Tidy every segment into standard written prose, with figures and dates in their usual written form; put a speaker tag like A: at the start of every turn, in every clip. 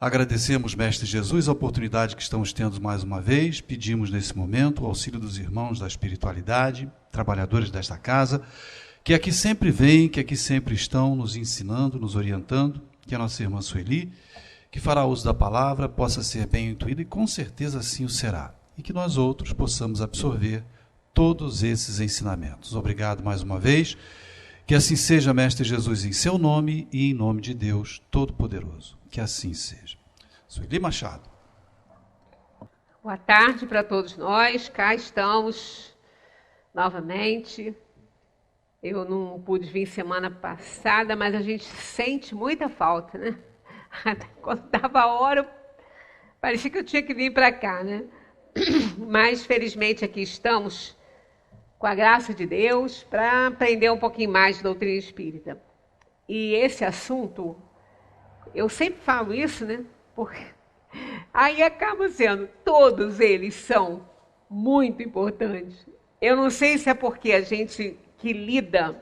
A: Agradecemos, Mestre Jesus, a oportunidade que estamos tendo mais uma vez. Pedimos nesse momento o auxílio dos irmãos da espiritualidade, trabalhadores desta casa, que aqui sempre vêm, que aqui sempre estão nos ensinando, nos orientando, que a nossa irmã Sueli, que fará uso da palavra, possa ser bem intuída e com certeza assim o será. E que nós outros possamos absorver todos esses ensinamentos. Obrigado mais uma vez. Que assim seja, Mestre Jesus, em seu nome e em nome de Deus Todo-Poderoso. Que assim seja. Sueli Machado.
B: Boa tarde para todos nós. Cá estamos novamente. Eu não pude vir semana passada, mas a gente sente muita falta, né? Quando dava a hora, parecia que eu tinha que vir para cá, né? Mas felizmente aqui estamos, com a graça de Deus, para aprender um pouquinho mais de doutrina espírita. E esse assunto, eu sempre falo isso, né? Porque aí acaba sendo, todos eles são muito importantes. Eu não sei se é porque a gente que lida,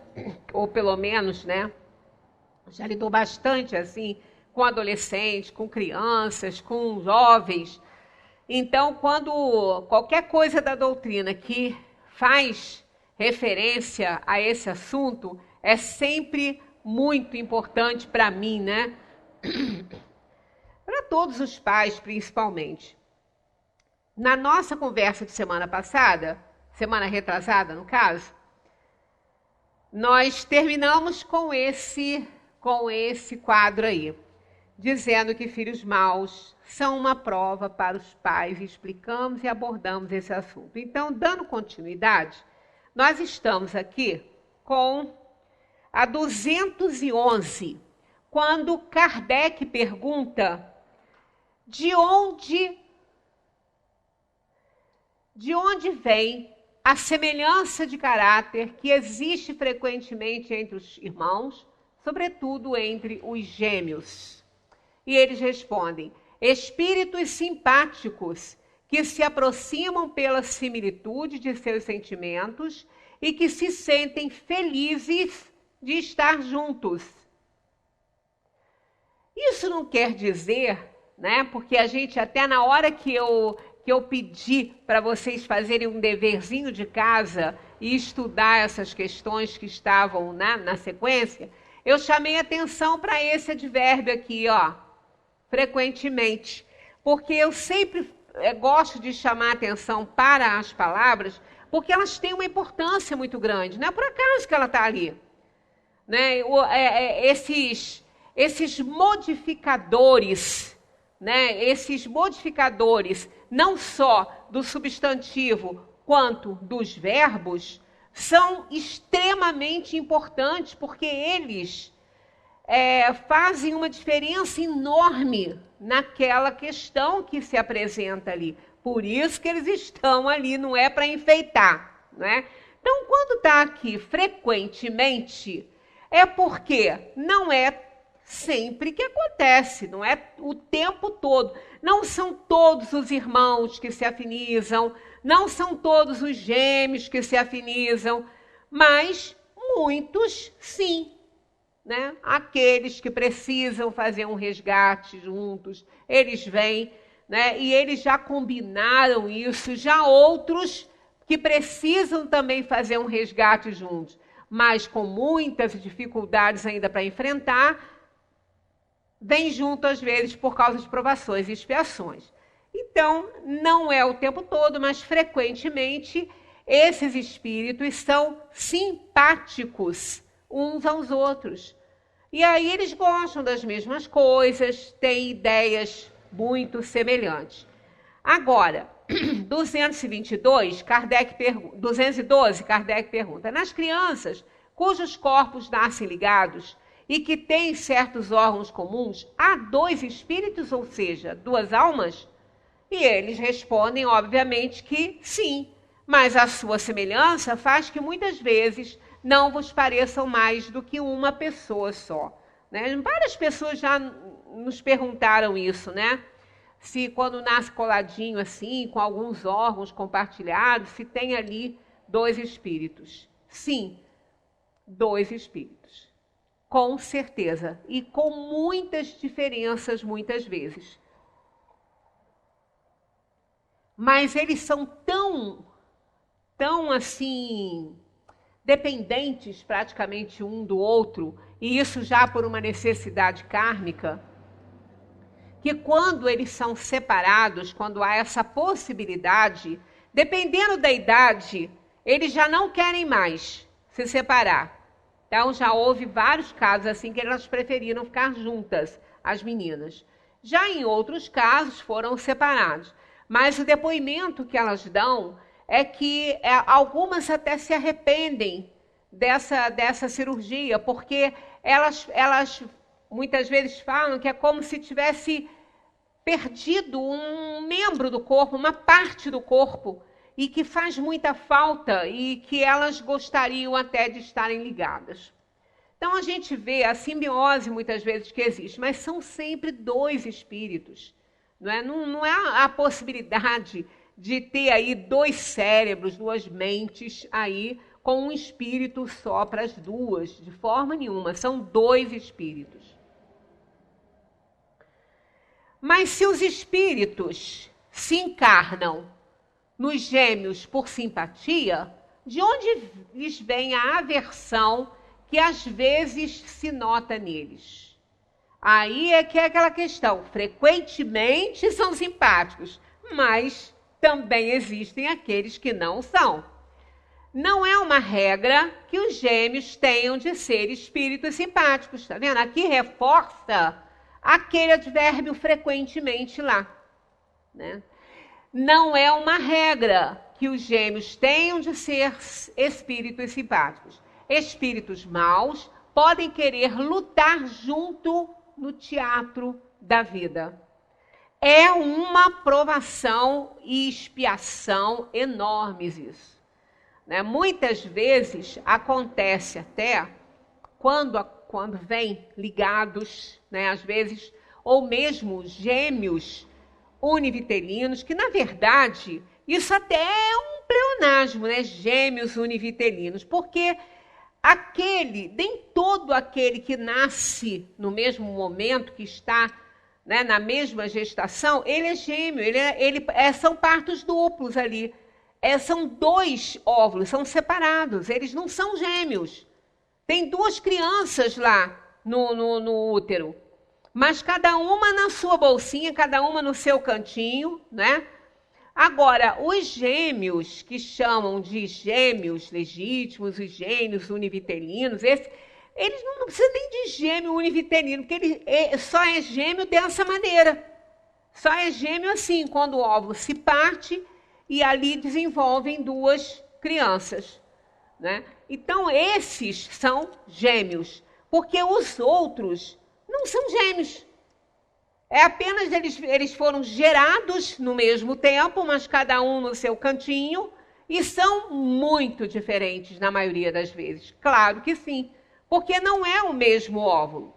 B: ou pelo menos, né, já lidou bastante assim, com adolescentes, com crianças, com jovens. Então, quando qualquer coisa da doutrina que faz referência a esse assunto, é sempre muito importante para mim, né? Para todos os pais, principalmente. Na nossa conversa de semana passada, semana retrasada, no caso, nós terminamos com esse quadro aí, dizendo que filhos maus são uma prova para os pais, explicamos e abordamos esse assunto. Então, dando continuidade, nós estamos aqui com a 211, quando Kardec pergunta de onde vem a semelhança de caráter que existe frequentemente entre os irmãos, sobretudo entre os gêmeos. E eles respondem: espíritos simpáticos que se aproximam pela similitude de seus sentimentos e que se sentem felizes de estar juntos. Isso não quer dizer, né, porque a gente até na hora que eu pedi para vocês fazerem um deverzinho de casa e estudar essas questões que estavam na sequência, eu chamei atenção para esse advérbio aqui, ó, frequentemente, porque eu sempre gosto de chamar atenção para as palavras, porque elas têm uma importância muito grande, não é por acaso que ela está ali, né? Esses modificadores, né? Esses modificadores não só do substantivo quanto dos verbos são extremamente importantes, porque eles fazem uma diferença enorme naquela questão que se apresenta ali. Por isso que eles estão ali, não é para enfeitar, né? Então, quando está aqui frequentemente, é porque não é sempre que acontece, não é o tempo todo. Não são todos os irmãos que se afinizam, não são todos os gêmeos que se afinizam, mas muitos sim, né? Aqueles que precisam fazer um resgate juntos, eles vêm, né? E eles já combinaram isso, já outros que precisam também fazer um resgate juntos, mas com muitas dificuldades ainda para enfrentar, vem junto às vezes por causa de provações e expiações. Então, não é o tempo todo, mas frequentemente esses espíritos são simpáticos uns aos outros. E aí eles gostam das mesmas coisas, têm ideias muito semelhantes. Agora, 212, Kardec pergunta: nas crianças cujos corpos nascem ligados e que têm certos órgãos comuns, há dois espíritos, ou seja, duas almas? E eles respondem, obviamente, que sim, mas a sua semelhança faz que muitas vezes não vos pareçam mais do que uma pessoa só, né? Várias pessoas já nos perguntaram isso, né? Se quando nasce coladinho assim, com alguns órgãos compartilhados, se tem ali dois espíritos. Sim, dois espíritos. Com certeza. E com muitas diferenças, muitas vezes. Mas eles são tão assim, dependentes praticamente um do outro, e isso já por uma necessidade kármica, que quando eles são separados, quando há essa possibilidade, dependendo da idade, eles já não querem mais se separar. Então já houve vários casos assim que elas preferiram ficar juntas, as meninas. Já em outros casos foram separados. Mas o depoimento que elas dão é que algumas até se arrependem dessa cirurgia, porque elas muitas vezes falam que é como se tivesse perdido um membro do corpo, uma parte do corpo, e que faz muita falta e que elas gostariam até de estarem ligadas. Então a gente vê a simbiose muitas vezes que existe, mas são sempre dois espíritos. Não é a possibilidade de ter aí dois cérebros, duas mentes aí com um espírito só para as duas, de forma nenhuma, são dois espíritos. Mas se os espíritos se encarnam nos gêmeos por simpatia, de onde lhes vem a aversão que às vezes se nota neles? Aí é que é aquela questão, frequentemente são simpáticos, mas também existem aqueles que não são. Não é uma regra que os gêmeos tenham de ser espíritos simpáticos, tá vendo? Aqui reforça aquele advérbio frequentemente lá, né? Não é uma regra que os gêmeos tenham de ser espíritos simpáticos. Espíritos maus podem querer lutar junto no teatro da vida. É uma provação e expiação enormes isso. Né? Muitas vezes acontece até quando vêm ligados, né? Às vezes, ou mesmo gêmeos univitelinos, que na verdade isso até é um pleonasmo, né? Gêmeos univitelinos, porque nem todo aquele que nasce no mesmo momento, que está, né, na mesma gestação, ele é gêmeo, são partos duplos ali. São dois óvulos, são separados, eles não são gêmeos. Tem duas crianças lá no útero, mas cada uma na sua bolsinha, cada uma no seu cantinho, né? Agora, os gêmeos, que chamam de gêmeos legítimos, os gêmeos univitelinos, eles não precisam nem de gêmeo univitelino, porque ele só é gêmeo dessa maneira. Só é gêmeo assim, quando o óvulo se parte e ali desenvolvem duas crianças, né? Então, esses são gêmeos, porque os outros não são gêmeos. É apenas eles foram gerados no mesmo tempo, mas cada um no seu cantinho, e são muito diferentes na maioria das vezes. Claro que sim, porque não é o mesmo óvulo.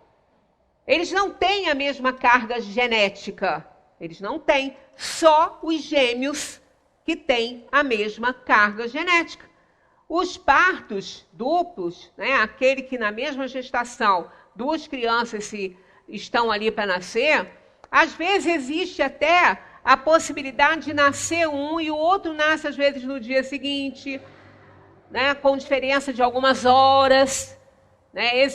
B: Eles não têm a mesma carga genética. Eles não têm. Só os gêmeos que têm a mesma carga genética. Os partos duplos, né, aquele que na mesma gestação duas crianças estão ali para nascer, às vezes existe até a possibilidade de nascer um e o outro nasce às vezes no dia seguinte, né, com diferença de algumas horas. Né?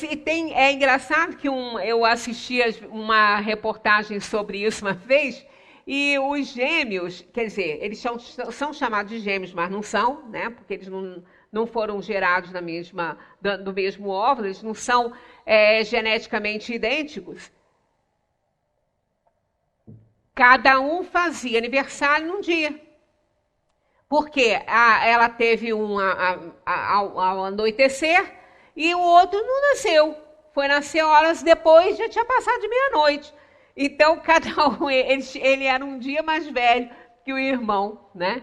B: É engraçado que eu assisti uma reportagem sobre isso uma vez, e os gêmeos, quer dizer, eles são chamados de gêmeos, mas não são, né? Porque eles não foram gerados do mesmo óvulo, eles não são geneticamente idênticos. Cada um fazia aniversário num dia. Porque ela teve ao anoitecer e o outro não nasceu. Foi nascer horas depois, já tinha passado de meia-noite. Então, cada um, ele era um dia mais velho que o irmão, né?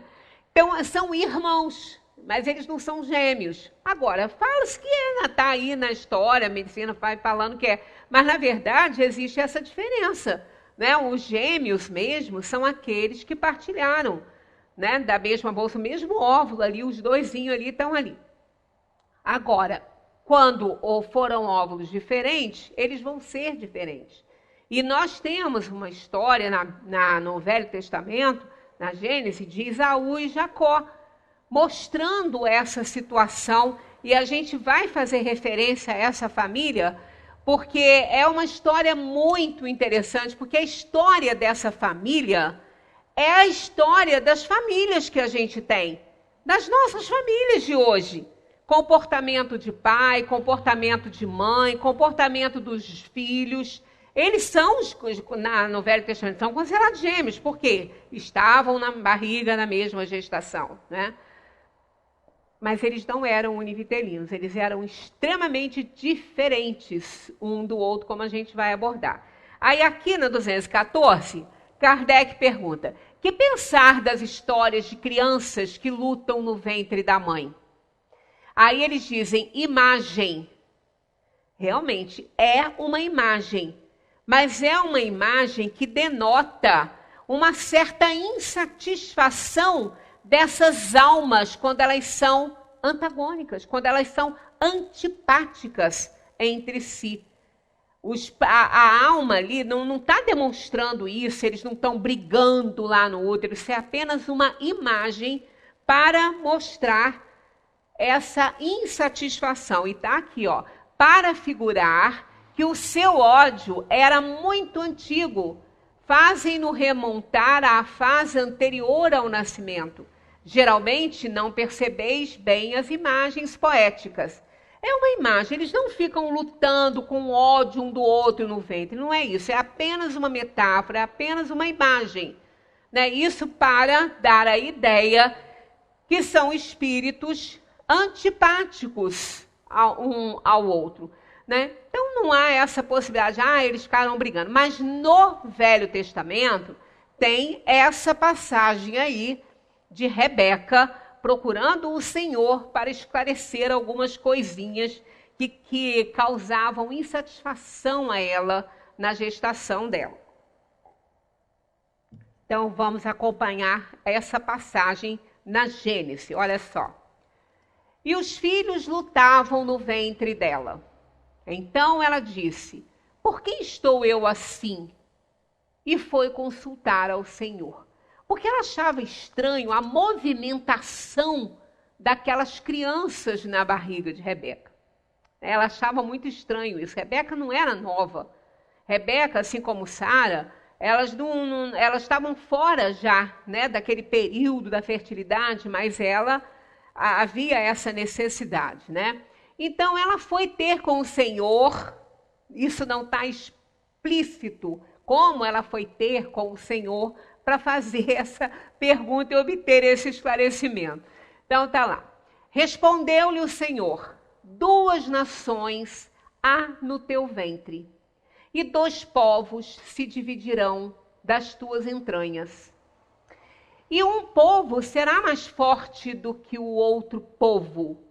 B: Então, são irmãos, mas eles não são gêmeos. Agora, fala-se que está aí na história, a medicina vai falando que é. Mas, na verdade, existe essa diferença. Né? Os gêmeos mesmo são aqueles que partilharam, né, da mesma bolsa, o mesmo óvulo ali, os doisinhos ali estão ali. Agora, quando ou foram óvulos diferentes, eles vão ser diferentes. E nós temos uma história no Velho Testamento, na Gênesis, de Esaú e Jacó, mostrando essa situação, e a gente vai fazer referência a essa família, porque é uma história muito interessante, porque a história dessa família é a história das famílias que a gente tem, das nossas famílias de hoje. Comportamento de pai, comportamento de mãe, comportamento dos filhos. Eles são, no Velho Testamento, são considerados gêmeos, porque estavam na barriga na mesma gestação, né? Mas eles não eram univitelinos, eles eram extremamente diferentes um do outro, como a gente vai abordar. Aí aqui na 214, Kardec pergunta: que pensar das histórias de crianças que lutam no ventre da mãe? Aí eles dizem imagem. Realmente, é uma imagem. Mas é uma imagem que denota uma certa insatisfação dessas almas quando elas são antagônicas, quando elas são antipáticas entre si. A alma ali não está demonstrando isso, eles não estão brigando lá no útero, isso é apenas uma imagem para mostrar essa insatisfação. E está aqui, ó, para figurar que o seu ódio era muito antigo, fazem-no remontar à fase anterior ao nascimento. Geralmente não percebeis bem as imagens poéticas. É uma imagem, eles não ficam lutando com ódio um do outro no ventre, não é isso, é apenas uma metáfora, é apenas uma imagem, né? Isso para dar a ideia que são espíritos antipáticos um ao outro, né? Então não há essa possibilidade, eles ficaram brigando. Mas no Velho Testamento tem essa passagem aí de Rebeca procurando o Senhor para esclarecer algumas coisinhas que causavam insatisfação a ela na gestação dela. Então vamos acompanhar essa passagem na Gênesis, olha só. E os filhos lutavam no ventre dela. Então ela disse: por que estou eu assim? E foi consultar ao Senhor. Porque ela achava estranho a movimentação daquelas crianças na barriga de Rebeca. Ela achava muito estranho isso. Rebeca não era nova. Rebeca, assim como Sara, elas estavam fora já, né, daquele período da fertilidade, mas havia essa necessidade, né? Então ela foi ter com o Senhor, isso não está explícito, como ela foi ter com o Senhor para fazer essa pergunta e obter esse esclarecimento. Então está lá. Respondeu-lhe o Senhor: 2 nações há no teu ventre, e 2 povos se dividirão das tuas entranhas. E um povo será mais forte do que o outro povo,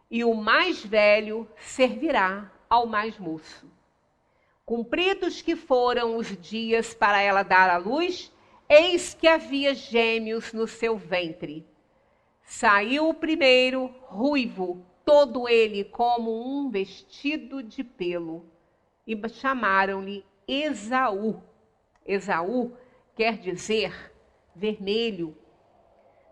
B: e o mais velho servirá ao mais moço. Cumpridos que foram os dias para ela dar à luz, eis que havia gêmeos no seu ventre. Saiu o primeiro, ruivo, todo ele como um vestido de pelo, e chamaram-lhe Esaú. Esaú quer dizer vermelho,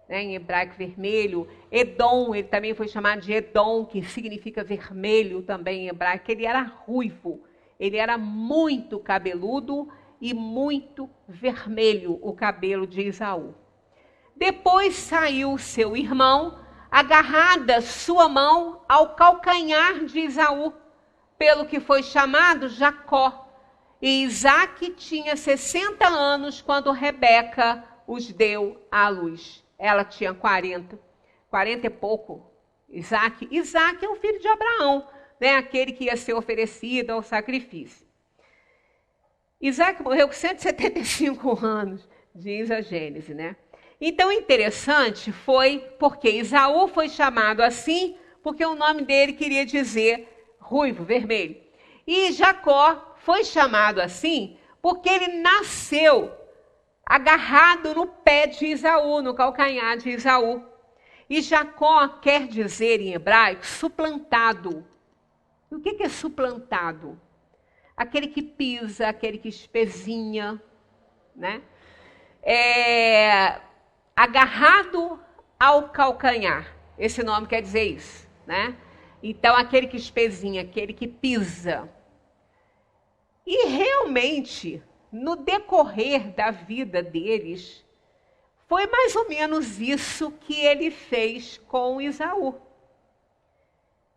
B: né, em hebraico vermelho. Edom, ele também foi chamado de Edom, que significa vermelho também em hebraico. Ele era ruivo, ele era muito cabeludo e muito vermelho o cabelo de Esaú. Depois saiu seu irmão, agarrada sua mão ao calcanhar de Esaú, pelo que foi chamado Jacó. E Isaque tinha 60 anos quando Rebeca os deu à luz. Ela tinha 40 e pouco. Isaque é o filho de Abraão, né? Aquele que ia ser oferecido ao sacrifício. Isaque morreu com 175 anos, diz a Gênesis, né? Então, interessante foi porque Esaú foi chamado assim, porque o nome dele queria dizer ruivo, vermelho. E Jacó foi chamado assim porque ele nasceu agarrado no pé de Esaú, no calcanhar de Esaú. E Jacó quer dizer em hebraico suplantado. E o que é suplantado? Aquele que pisa, aquele que espezinha, né? Agarrado ao calcanhar. Esse nome quer dizer isso, né? Então, aquele que espezinha, aquele que pisa. E realmente, no decorrer da vida deles, foi mais ou menos isso que ele fez com Esaú.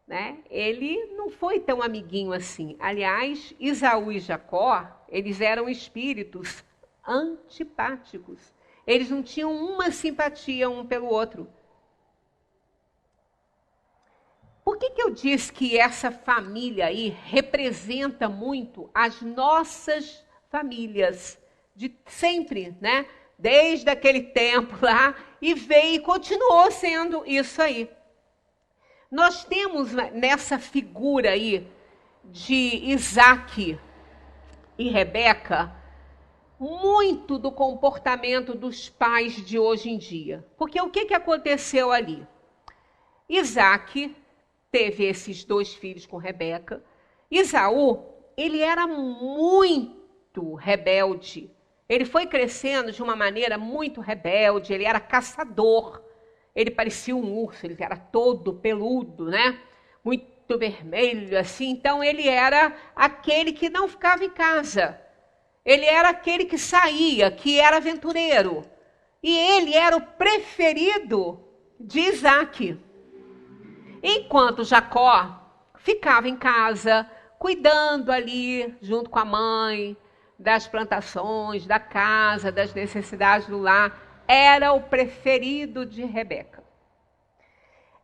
B: Né? Ele não foi tão amiguinho assim. Aliás, Esaú e Jacó, eles eram espíritos antipáticos. Eles não tinham uma simpatia um pelo outro. Por que eu disse que essa família aí representa muito as nossas famílias de sempre, né? Desde aquele tempo lá, e veio e continuou sendo isso aí. Nós temos nessa figura aí de Isaac e Rebeca muito do comportamento dos pais de hoje em dia. Porque o que aconteceu ali? Isaac teve esses 2 filhos com Rebeca. Esaú, ele era muito rebelde. Ele foi crescendo de uma maneira muito rebelde, ele era caçador. Ele parecia um urso, ele era todo peludo, né? Muito vermelho, assim. Então, ele era aquele que não ficava em casa. Ele era aquele que saía, que era aventureiro. E ele era o preferido de Isaac. Enquanto Jacó ficava em casa, cuidando ali, junto com a mãe, das plantações, da casa, das necessidades do lar, era o preferido de Rebeca.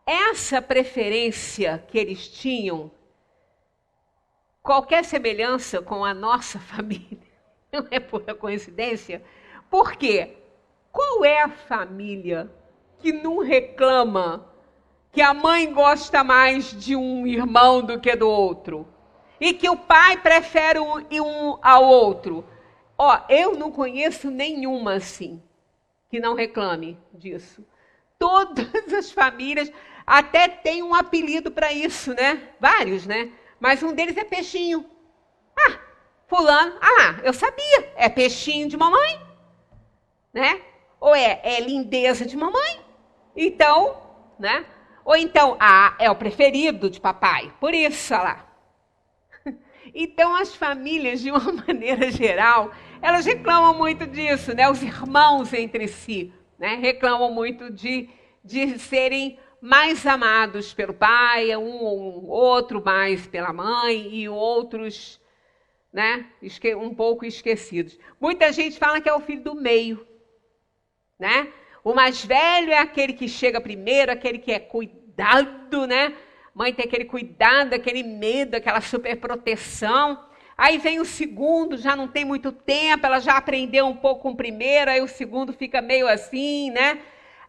B: Essa preferência que eles tinham, qualquer semelhança com a nossa família, não é pura coincidência? Por quê? Qual é a família que não reclama que a mãe gosta mais de um irmão do que do outro? E que o pai prefere um ao outro? Eu não conheço nenhuma assim que não reclame disso. Todas as famílias até têm um apelido para isso, né? Vários, né? Mas um deles é peixinho. Fulano, eu sabia, é peixinho de mamãe, né? Ou é lindeza de mamãe. Então, né? Ou então, é o preferido de papai, por isso, olha lá. Então, as famílias, de uma maneira geral, elas reclamam muito disso, né? Os irmãos entre si, né? Reclamam muito de serem mais amados pelo pai, um ou outro mais pela mãe e outros, né? Um pouco esquecidos. Muita gente fala que é o filho do meio, né? O mais velho é aquele que chega primeiro, aquele que é cuidado, né? Mãe tem aquele cuidado, aquele medo, aquela superproteção. Aí vem o segundo, já não tem muito tempo, ela já aprendeu um pouco com o primeiro, aí o segundo fica meio assim, né?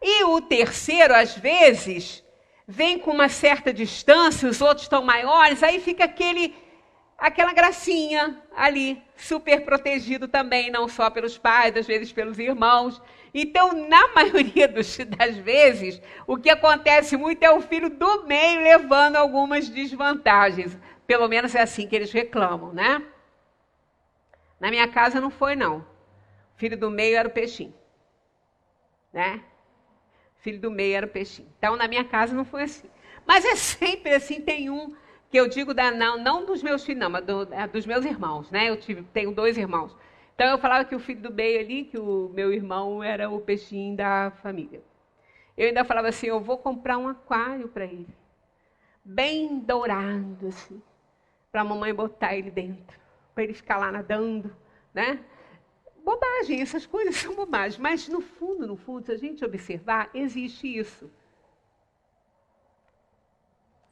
B: E o terceiro, às vezes, vem com uma certa distância, os outros estão maiores, aí fica aquela gracinha ali, super protegido também, não só pelos pais, às vezes pelos irmãos. Então, na maioria das vezes, o que acontece muito é o filho do meio levando algumas desvantagens. Pelo menos é assim que eles reclamam, né? Na minha casa não foi, não. O filho do meio era o peixinho, né? Filho do meio era o peixinho. Então, na minha casa não foi assim. Mas é sempre assim, tem um que eu digo, não dos meus filhos, não, mas dos meus irmãos, né? Tenho 2 irmãos. Então, eu falava que o filho do meio ali, que o meu irmão era o peixinho da família. Eu ainda falava assim, eu vou comprar um aquário para ele. Bem dourado, assim. Para a mamãe botar ele dentro. Para ele ficar lá nadando, né? Bobagem, essas coisas são bobagens. Mas, no fundo, se a gente observar, existe isso.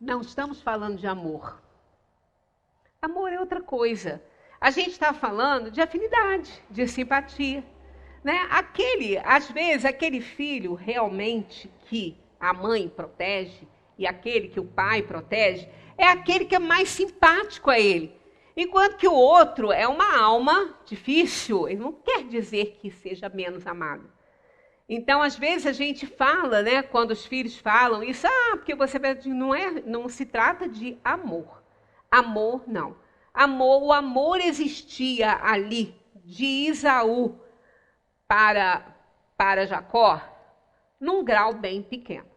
B: Não estamos falando de amor. Amor é outra coisa. A gente está falando de afinidade, de simpatia, né? Às vezes, aquele filho realmente que a mãe protege e aquele que o pai protege, é aquele que é mais simpático a ele. Enquanto que o outro é uma alma difícil, ele não quer dizer que seja menos amado. Então, às vezes, a gente fala, né, quando os filhos falam isso, porque você não se trata de amor. Amor, não. O amor existia ali de Esaú para Jacó num grau bem pequeno,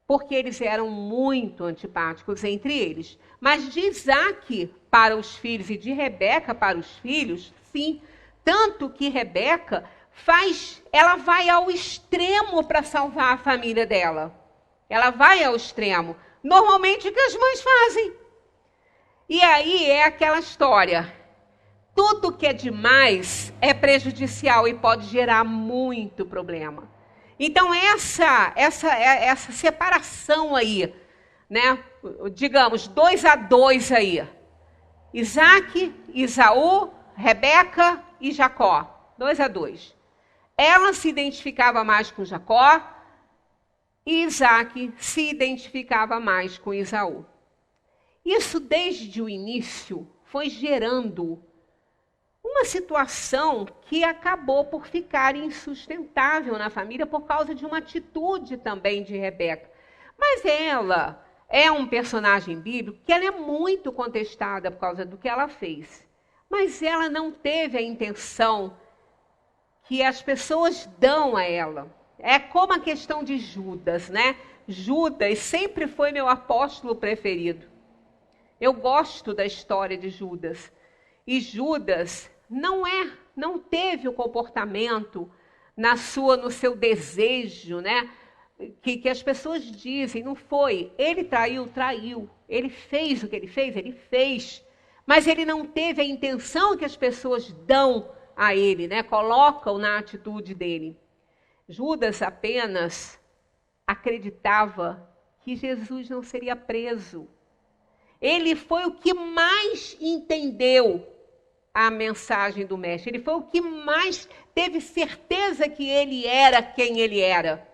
B: porque eles eram muito antipáticos entre eles. Mas de Isaac para os filhos e de Rebeca para os filhos, sim. Tanto que Rebeca ela vai ao extremo para salvar a família dela. Ela vai ao extremo. Normalmente o que as mães fazem. E aí é aquela história. Tudo que é demais é prejudicial e pode gerar muito problema. Então essa separação aí, né? Digamos 2-2 aí. Isaac, Esaú, Rebeca e Jacó. 2-2. Ela se identificava mais com Jacó e Isaac se identificava mais com Esaú. Isso desde o início foi gerando uma situação que acabou por ficar insustentável na família por causa de uma atitude também de Rebeca. Mas ela é um personagem bíblico que ela é muito contestada por causa do que ela fez. Mas ela não teve a intenção que as pessoas dão a ela. É como a questão de Judas, né? Judas sempre foi meu apóstolo preferido. Eu gosto da história de Judas. E Judas não teve o comportamento no seu desejo, né? Que as pessoas dizem, não foi. Ele traiu. Ele fez o que ele fez. Mas ele não teve a intenção que as pessoas dão a ele, né? Colocam na atitude dele. Judas apenas acreditava que Jesus não seria preso. Ele foi o que mais entendeu a mensagem do mestre. Ele foi o que mais teve certeza que ele era quem ele era.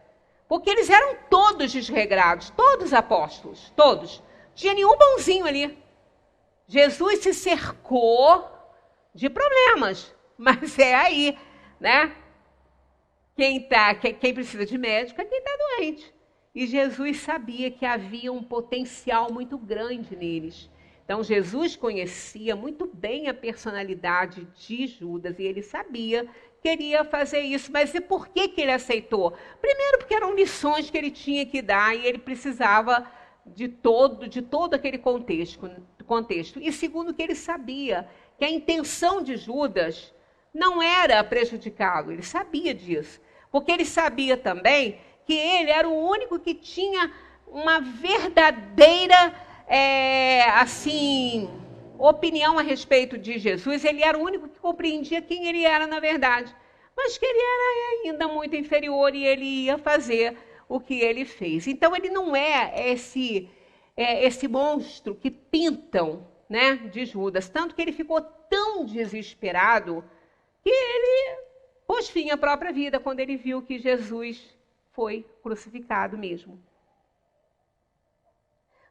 B: Porque eles eram todos desregrados, todos apóstolos, todos. Não tinha nenhum bonzinho ali. Jesus se cercou de problemas, mas é aí, né? Quem precisa de médico é quem está doente. E Jesus sabia que havia um potencial muito grande neles. Então, Jesus conhecia muito bem a personalidade de Judas e ele sabia que queria fazer isso. Mas e por que ele aceitou? Primeiro, porque eram lições que ele tinha que dar e ele precisava de todo aquele contexto. E segundo, que ele sabia que a intenção de Judas não era prejudicá-lo. Ele sabia disso. Porque ele sabia também que ele era o único que tinha uma verdadeira, opinião a respeito de Jesus. Ele era o único que compreendia quem ele era na verdade. Mas que ele era ainda muito inferior e ele ia fazer o que ele fez. Então ele não é esse monstro que pintam, né, de Judas. Tanto que ele ficou tão desesperado que ele pôs fim à própria vida quando ele viu que Jesus foi crucificado mesmo.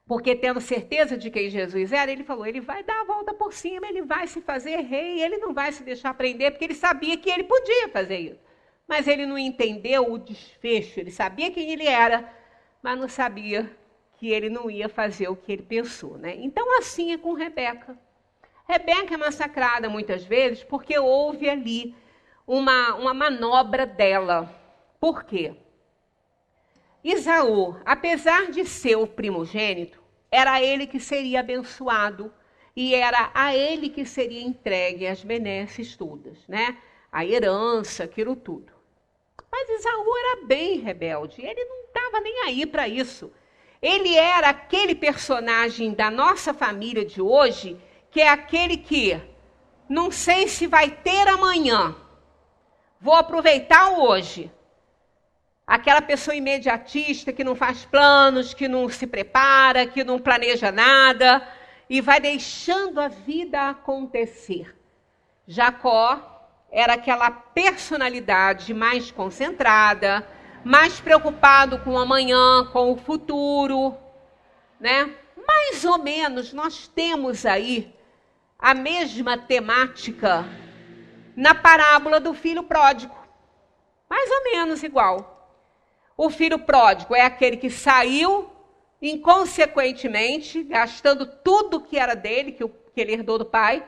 B: Porque tendo certeza de quem Jesus era, ele falou, ele vai dar a volta por cima, ele vai se fazer rei, ele não vai se deixar prender, porque ele sabia que ele podia fazer isso. Mas ele não entendeu o desfecho, ele sabia quem ele era, mas não sabia que ele não ia fazer o que ele pensou, né? Então assim é com Rebeca. Rebeca é massacrada muitas vezes porque houve ali uma manobra dela. Por quê? Esaú, apesar de ser o primogênito, era ele que seria abençoado e era a ele que seria entregue as benesses todas, né? A herança, aquilo tudo. Mas Esaú era bem rebelde, ele não estava nem aí para isso. Ele era aquele personagem da nossa família de hoje, que é aquele que não sei se vai ter amanhã, vou aproveitar o hoje. Aquela pessoa imediatista que não faz planos, que não se prepara, que não planeja nada e vai deixando a vida acontecer. Jacó era aquela personalidade mais concentrada, mais preocupado com o amanhã, com o futuro, né? Mais ou menos nós temos aí a mesma temática na parábola do filho pródigo. Mais ou menos igual. O filho pródigo é aquele que saiu inconsequentemente, gastando tudo que era dele, que ele herdou do pai,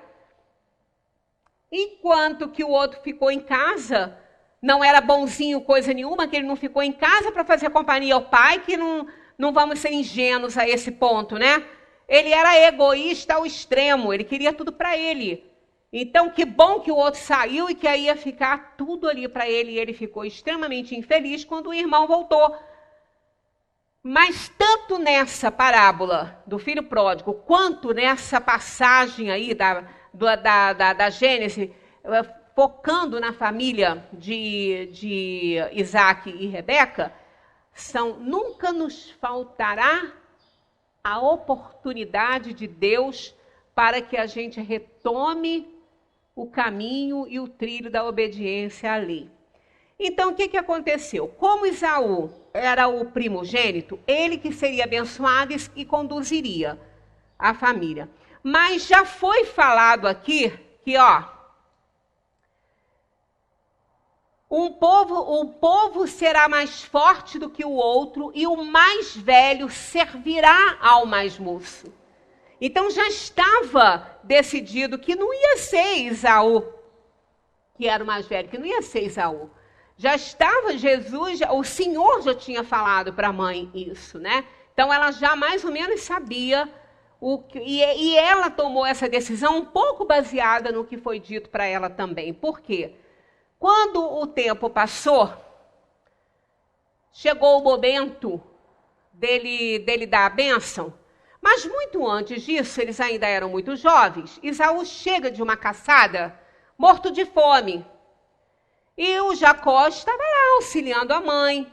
B: enquanto que o outro ficou em casa, não era bonzinho coisa nenhuma, que ele não ficou em casa para fazer companhia ao pai, que não vamos ser ingênuos a esse ponto, né? Ele era egoísta ao extremo, ele queria tudo para ele. Então, que bom que o outro saiu e que aí ia ficar tudo ali para ele, e ele ficou extremamente infeliz quando o irmão voltou. Mas tanto nessa parábola do filho pródigo, quanto nessa passagem aí da Gênesis, focando na família de Isaac e Rebeca, nunca nos faltará a oportunidade de Deus para que a gente retome o caminho e o trilho da obediência à lei. Então, o que aconteceu? Como Esaú era o primogênito, ele que seria abençoado e conduziria a família. Mas já foi falado aqui que, um povo será mais forte do que o outro e o mais velho servirá ao mais moço. Então já estava decidido que não ia ser Esaú, que era o mais velho, que não ia ser Esaú. Já estava o Senhor já tinha falado para a mãe isso, né? Então ela já mais ou menos sabia e ela tomou essa decisão um pouco baseada no que foi dito para ela também. Por quê? Quando o tempo passou, chegou o momento dele dar a bênção, mas muito antes disso, eles ainda eram muito jovens, Esaú chega de uma caçada, morto de fome. E o Jacó estava lá auxiliando a mãe,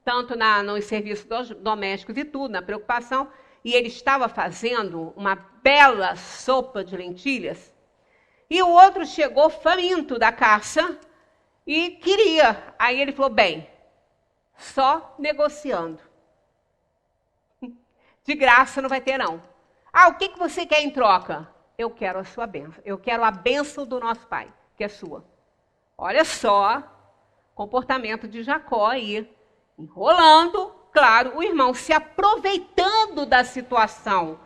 B: tanto nos serviços domésticos e tudo, na preocupação, e ele estava fazendo uma bela sopa de lentilhas. E o outro chegou faminto da caça e queria. Aí ele falou, bem, só negociando. De graça não vai ter, não. O que você quer em troca? Eu quero a sua bênção. Eu quero a bênção do nosso pai, que é sua. Olha só, comportamento de Jacó aí, enrolando, claro, o irmão se aproveitando da situação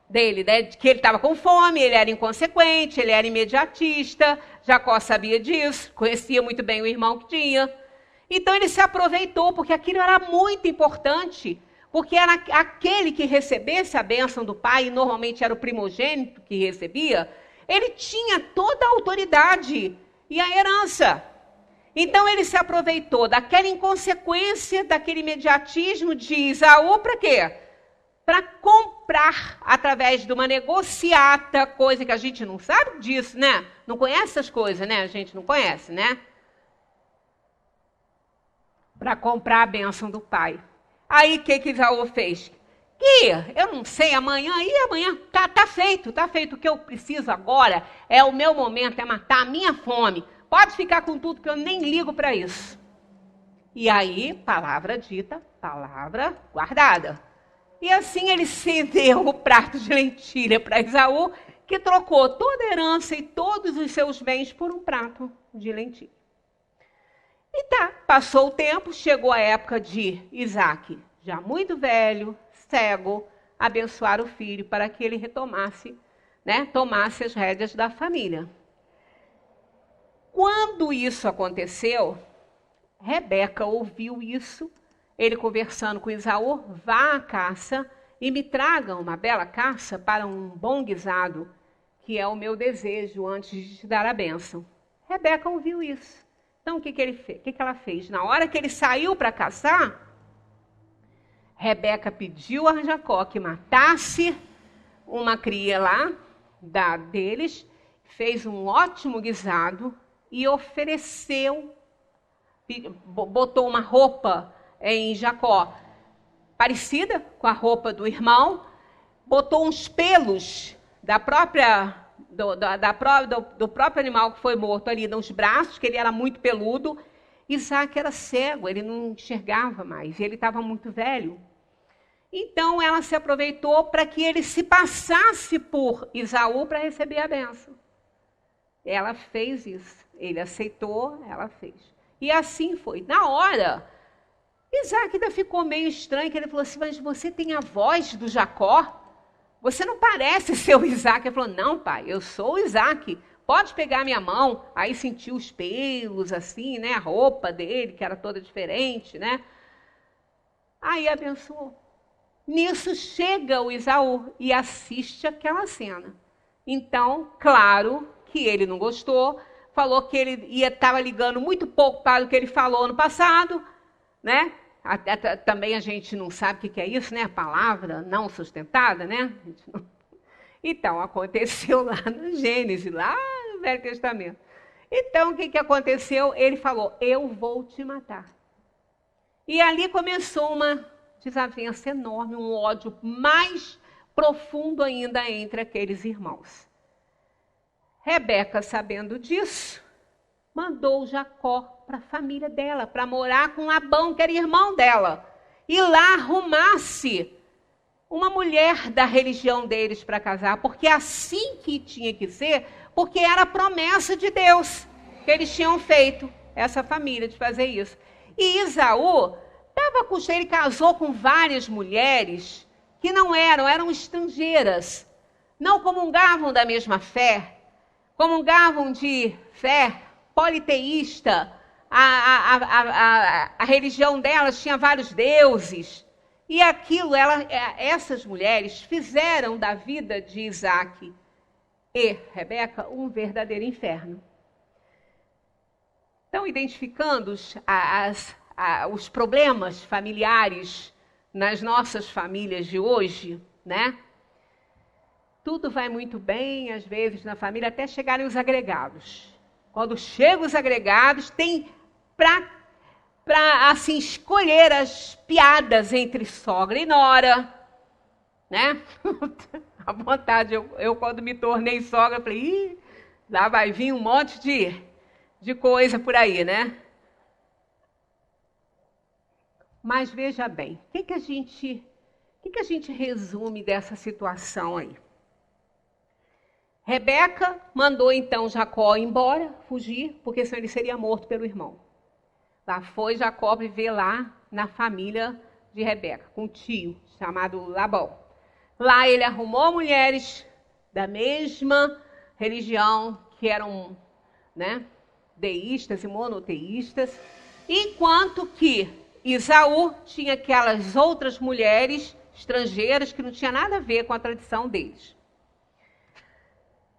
B: dele, né, de que ele estava com fome, ele era inconsequente, ele era imediatista, Jacó sabia disso, conhecia muito bem o irmão que tinha. Então ele se aproveitou, porque aquilo era muito importante, porque era aquele que recebesse a bênção do pai, e normalmente era o primogênito que recebia, ele tinha toda a autoridade e a herança. Então ele se aproveitou daquela inconsequência, daquele imediatismo de Esaú, para quê? Para comprar através de uma negociata, coisa que a gente não sabe disso, né? Não conhece essas coisas, né? A gente não conhece, né? Para comprar a bênção do pai. Aí o que Esaú fez? Eu não sei, amanhã tá feito. O que eu preciso agora é o meu momento, é matar a minha fome. Pode ficar com tudo que eu nem ligo para isso. E aí, palavra dita, palavra guardada. E assim ele cedeu o prato de lentilha para Esaú, que trocou toda a herança e todos os seus bens por um prato de lentilha. E passou o tempo, chegou a época de Isaac, já muito velho, cego, abençoar o filho para que ele retomasse, né, tomasse as rédeas da família. Quando isso aconteceu, Rebeca ouviu isso, ele conversando com Esaú, vá à caça e me traga uma bela caça para um bom guisado, que é o meu desejo antes de te dar a bênção. Rebeca ouviu isso. Então, o que ela fez? Na hora que ele saiu para caçar, Rebeca pediu a Jacó que matasse uma cria lá deles, fez um ótimo guisado e ofereceu, botou uma roupa em Jacó parecida com a roupa do irmão, botou uns pelos do próprio animal que foi morto ali nos braços, que ele era muito peludo. Isaac era cego, ele não enxergava mais, ele estava muito velho. Então ela se aproveitou para que ele se passasse por Esaú para receber a bênção. Ela fez isso, ele aceitou, ela fez. E assim foi. Na hora, Isaac ainda ficou meio estranho, que ele falou assim, mas você tem a voz do Jacó? Você não parece ser o Isaac. Ele falou, não, pai, eu sou o Isaac. Pode pegar minha mão. Aí sentiu os pelos, assim, né? A roupa dele, que era toda diferente, né? Aí abençoou. Nisso chega o Esaú e assiste aquela cena. Então, claro que ele não gostou, falou que ele estava ligando muito pouco para o que ele falou no passado, né? Também a gente não sabe o que é isso, né? A palavra não sustentada, né? Então, aconteceu lá no Gênesis, lá no Velho Testamento. Então, o que aconteceu? Ele falou, eu vou te matar. E ali começou uma desavença enorme, um ódio mais profundo ainda entre aqueles irmãos. Rebeca, sabendo disso, mandou Jacó para a família dela, para morar com Labão, que era irmão dela, e lá arrumasse uma mulher da religião deles para casar, porque assim que tinha que ser, porque era a promessa de Deus, que eles tinham feito, essa família, de fazer isso. E Esaú ele casou com várias mulheres que não eram estrangeiras, não comungavam da mesma fé, comungavam de fé politeísta, a religião delas tinha vários deuses, e aquilo, essas mulheres fizeram da vida de Isaac e Rebeca um verdadeiro inferno. Estão identificando os problemas familiares nas nossas famílias de hoje, né? Tudo vai muito bem, às vezes, na família, até chegarem os agregados. Quando chegam os agregados, tem para assim, escolher as piadas entre sogra e nora, né? À vontade, eu quando me tornei sogra, falei, lá vai vir um monte de coisa por aí, né? Mas veja bem, o que a gente resume dessa situação aí? Rebeca mandou então Jacó embora, fugir, porque senão ele seria morto pelo irmão. Lá foi Jacó viver lá na família de Rebeca, com um tio chamado Labão. Lá ele arrumou mulheres da mesma religião, que eram, né, deístas e monoteístas, enquanto que Esaú tinha aquelas outras mulheres estrangeiras que não tinha nada a ver com a tradição deles.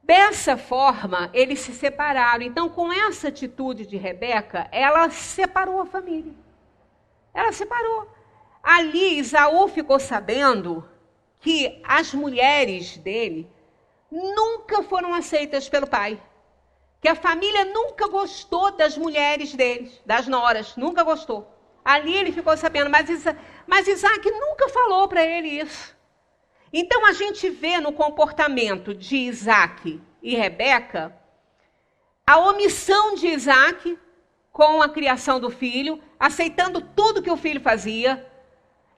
B: Dessa forma, eles se separaram. Então, com essa atitude de Rebeca, ela separou a família. Ela separou. Ali, Esaú ficou sabendo que as mulheres dele nunca foram aceitas pelo pai. Que a família nunca gostou das mulheres deles, das noras, nunca gostou. Ali ele ficou sabendo, mas Isaac nunca falou para ele isso. Então a gente vê no comportamento de Isaac e Rebeca a omissão de Isaac com a criação do filho, aceitando tudo que o filho fazia,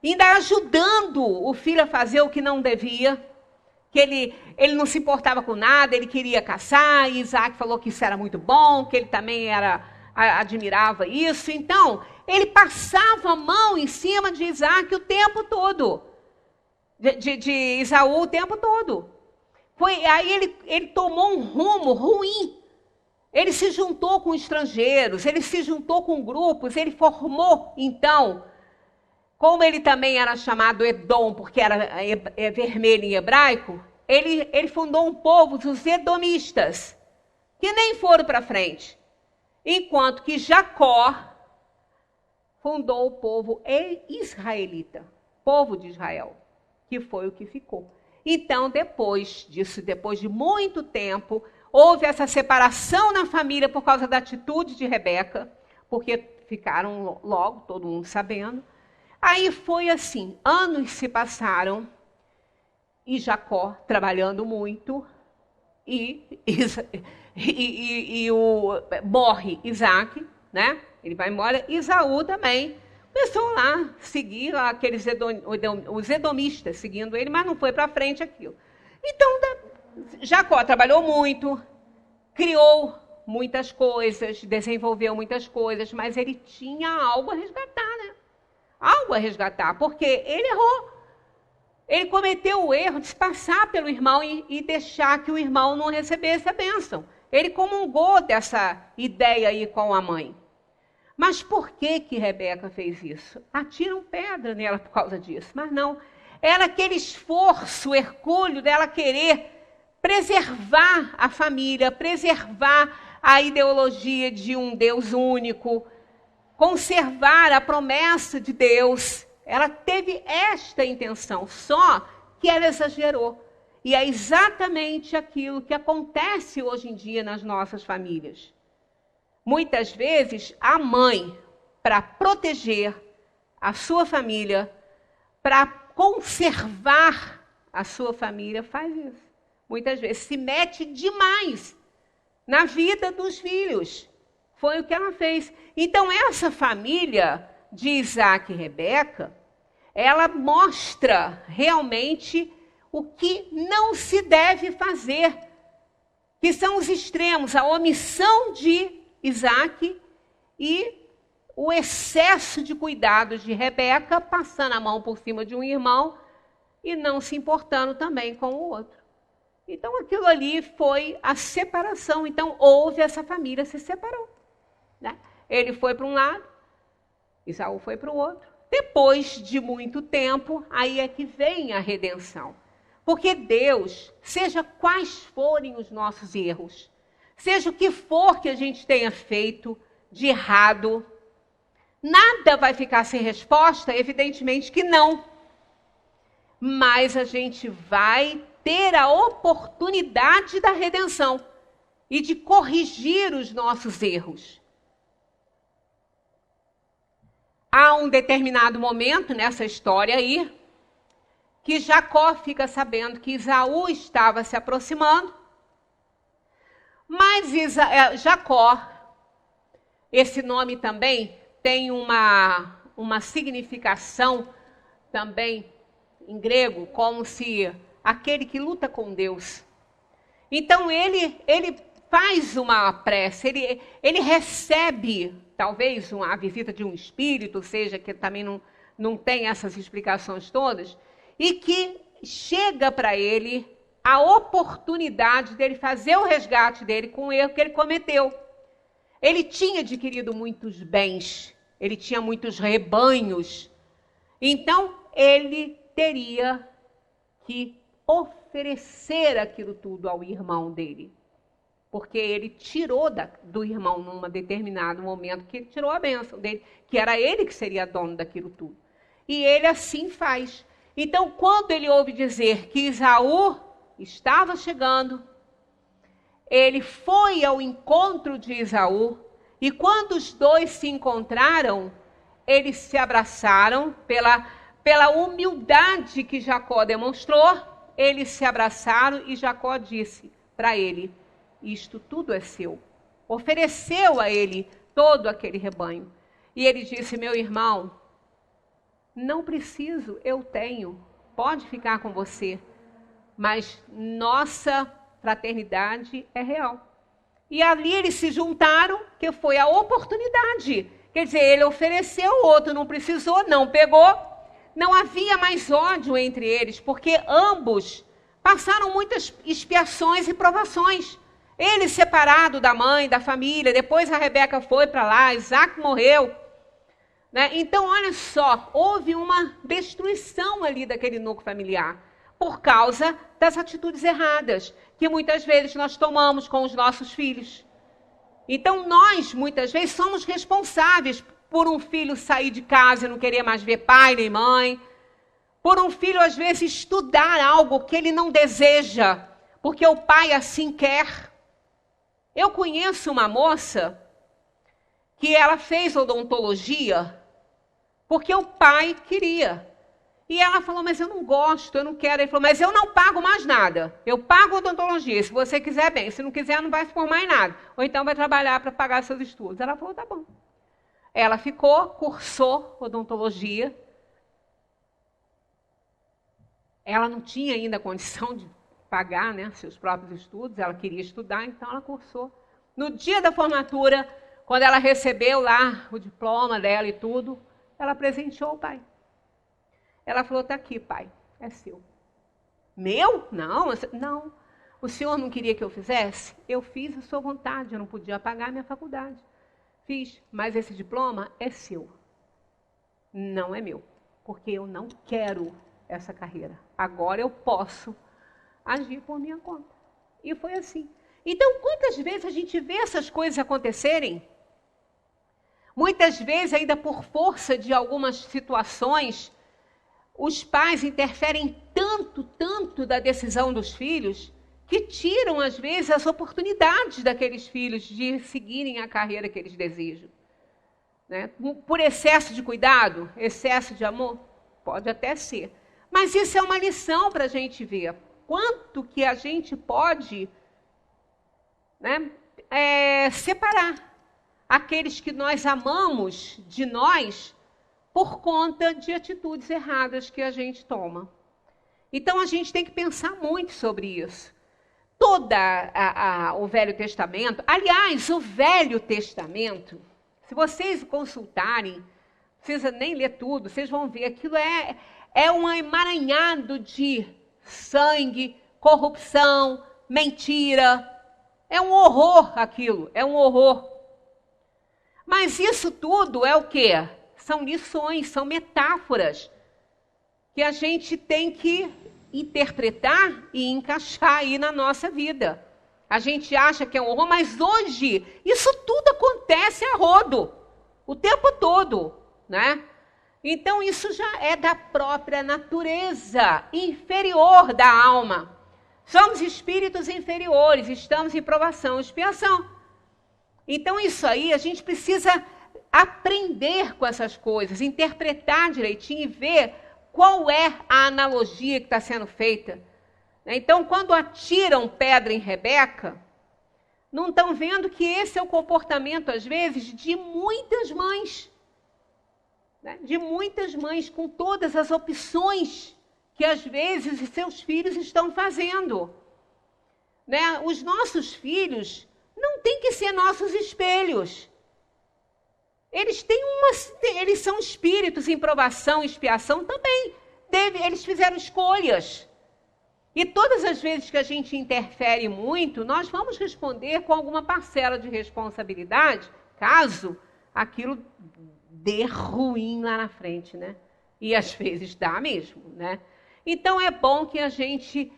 B: ainda ajudando o filho a fazer o que não devia, que ele não se importava com nada, ele queria caçar, e Isaac falou que isso era muito bom, que ele também admirava isso. Então, ele passava a mão em cima de Isaac o tempo todo, de Esaú o tempo todo. Aí ele tomou um rumo ruim. Ele se juntou com estrangeiros, ele se juntou com grupos, ele formou, então, como ele também era chamado Edom, porque era vermelho em hebraico, ele fundou um povo, os edomistas, que nem foram para frente. Enquanto que Jacó fundou o povo israelita, povo de Israel, que foi o que ficou. Então, depois disso, depois de muito tempo, houve essa separação na família por causa da atitude de Rebeca, porque ficaram logo, todo mundo sabendo. Aí foi assim, anos se passaram, e Jacó trabalhando muito, morre Isaac, né? Ele vai embora. Esaú também começou lá seguir os edomistas seguindo ele, mas não foi para frente aquilo. Então, Jacó trabalhou muito, criou muitas coisas, desenvolveu muitas coisas, mas ele tinha algo a resgatar, né? algo a resgatar, porque ele errou. Ele cometeu o erro de se passar pelo irmão e deixar que o irmão não recebesse a bênção. Ele comungou dessa ideia aí com a mãe. Mas por que Rebeca fez isso? Atiram pedra nela por causa disso. Mas não, era aquele esforço hercúleo dela querer preservar a família, preservar a ideologia de um Deus único, conservar a promessa de Deus. Ela teve esta intenção, só que ela exagerou. E é exatamente aquilo que acontece hoje em dia nas nossas famílias. Muitas vezes, a mãe, para proteger a sua família, para conservar a sua família, faz isso. Muitas vezes se mete demais na vida dos filhos. Foi o que ela fez. Então, essa família de Isaac e Rebeca, ela mostra realmente o que não se deve fazer, que são os extremos, a omissão de Isaac e o excesso de cuidados de Rebeca, passando a mão por cima de um irmão e não se importando também com o outro. Então, aquilo ali foi a separação. Então, essa família se separou. Né? Ele foi para um lado, Esaú foi para o outro. Depois de muito tempo, aí é que vem a redenção. Porque Deus, seja quais forem os nossos erros, seja o que for que a gente tenha feito de errado, nada vai ficar sem resposta, evidentemente que não. Mas a gente vai ter a oportunidade da redenção e de corrigir os nossos erros. Há um determinado momento nessa história aí, que Jacó fica sabendo que Esaú estava se aproximando, mas Jacó, esse nome também tem uma significação também em grego, como se aquele que luta com Deus. Então ele faz uma prece, ele recebe talvez a visita de um espírito, seja que também não tem essas explicações todas, e que chega para ele a oportunidade dele fazer o resgate dele com o erro que ele cometeu. Ele tinha adquirido muitos bens, ele tinha muitos rebanhos, então ele teria que oferecer aquilo tudo ao irmão dele. Porque ele tirou do irmão num determinado momento, que ele tirou a bênção dele, que era ele que seria dono daquilo tudo. E ele assim faz. Então, quando ele ouve dizer que Esaú estava chegando, ele foi ao encontro de Esaú, e quando os dois se encontraram, eles se abraçaram pela humildade que Jacó demonstrou, eles se abraçaram e Jacó disse para ele: isto tudo é seu. Ofereceu a ele todo aquele rebanho. E ele disse: meu irmão, não preciso, eu tenho, pode ficar com você, mas nossa fraternidade é real. E ali eles se juntaram, que foi a oportunidade. Quer dizer, ele ofereceu, o outro não precisou, não pegou. Não havia mais ódio entre eles, porque ambos passaram muitas expiações e provações. Ele separado da mãe, da família, depois a Rebeca foi para lá, Isaac morreu. Né? Então, olha só, houve uma destruição ali daquele núcleo familiar, por causa das atitudes erradas, que muitas vezes nós tomamos com os nossos filhos. Então, nós, muitas vezes, somos responsáveis por um filho sair de casa e não querer mais ver pai nem mãe, por um filho, às vezes, estudar algo que ele não deseja, porque o pai assim quer. Eu conheço uma moça que ela fez odontologia porque o pai queria. E ela falou: mas eu não gosto, eu não quero. Ele falou: mas eu não pago mais nada. Eu pago odontologia. Se você quiser, bem. Se não quiser, não vai se formar em nada. Ou então vai trabalhar para pagar seus estudos. Ela falou: tá bom. Ela ficou, cursou odontologia. Ela não tinha ainda condição de pagar, né, seus próprios estudos. Ela queria estudar, então ela cursou. No dia da formatura, quando ela recebeu lá o diploma dela e tudo, ela presenteou o pai. Ela falou, está aqui, pai, é seu. Meu? Não, não. O senhor não queria que eu fizesse? Eu fiz a sua vontade, eu não podia pagar a minha faculdade. Fiz, mas esse diploma é seu. Não é meu, porque eu não quero essa carreira. Agora eu posso agir por minha conta. E foi assim. Então, quantas vezes a gente vê essas coisas acontecerem? Muitas vezes, ainda por força de algumas situações, os pais interferem tanto da decisão dos filhos, que tiram, às vezes, as oportunidades daqueles filhos de seguirem a carreira que eles desejam. Né? Por excesso de cuidado, excesso de amor? Pode até ser. Mas isso é uma lição para a gente ver. Quanto que a gente pode, né, separar aqueles que nós amamos de nós por conta de atitudes erradas que a gente toma. Então, a gente tem que pensar muito sobre isso. O Velho Testamento, aliás, o Velho Testamento, se vocês consultarem, não precisa nem ler tudo, vocês vão ver, aquilo é um emaranhado de sangue, corrupção, mentira. É um horror aquilo, é um horror. Mas isso tudo é o quê? São lições, são metáforas que a gente tem que interpretar e encaixar aí na nossa vida. A gente acha que é um horror, mas hoje isso tudo acontece a rodo, o tempo todo, né? Então isso já é da própria natureza inferior da alma. Somos espíritos inferiores, estamos em provação e expiação. Então isso aí a gente precisa aprender com essas coisas, interpretar direitinho e ver qual é a analogia que está sendo feita. Então, quando atiram pedra em Rebeca, não estão vendo que esse é o comportamento, às vezes, de muitas mães. Né? De muitas mães com todas as opções que, às vezes, seus filhos estão fazendo. Né? Os nossos filhos não têm que ser nossos espelhos. Eles são espíritos em provação e expiação também. Eles fizeram escolhas. E todas as vezes que a gente interfere muito, nós vamos responder com alguma parcela de responsabilidade, caso aquilo dê ruim lá na frente, né? E às vezes dá mesmo, né? Então é bom que a gente,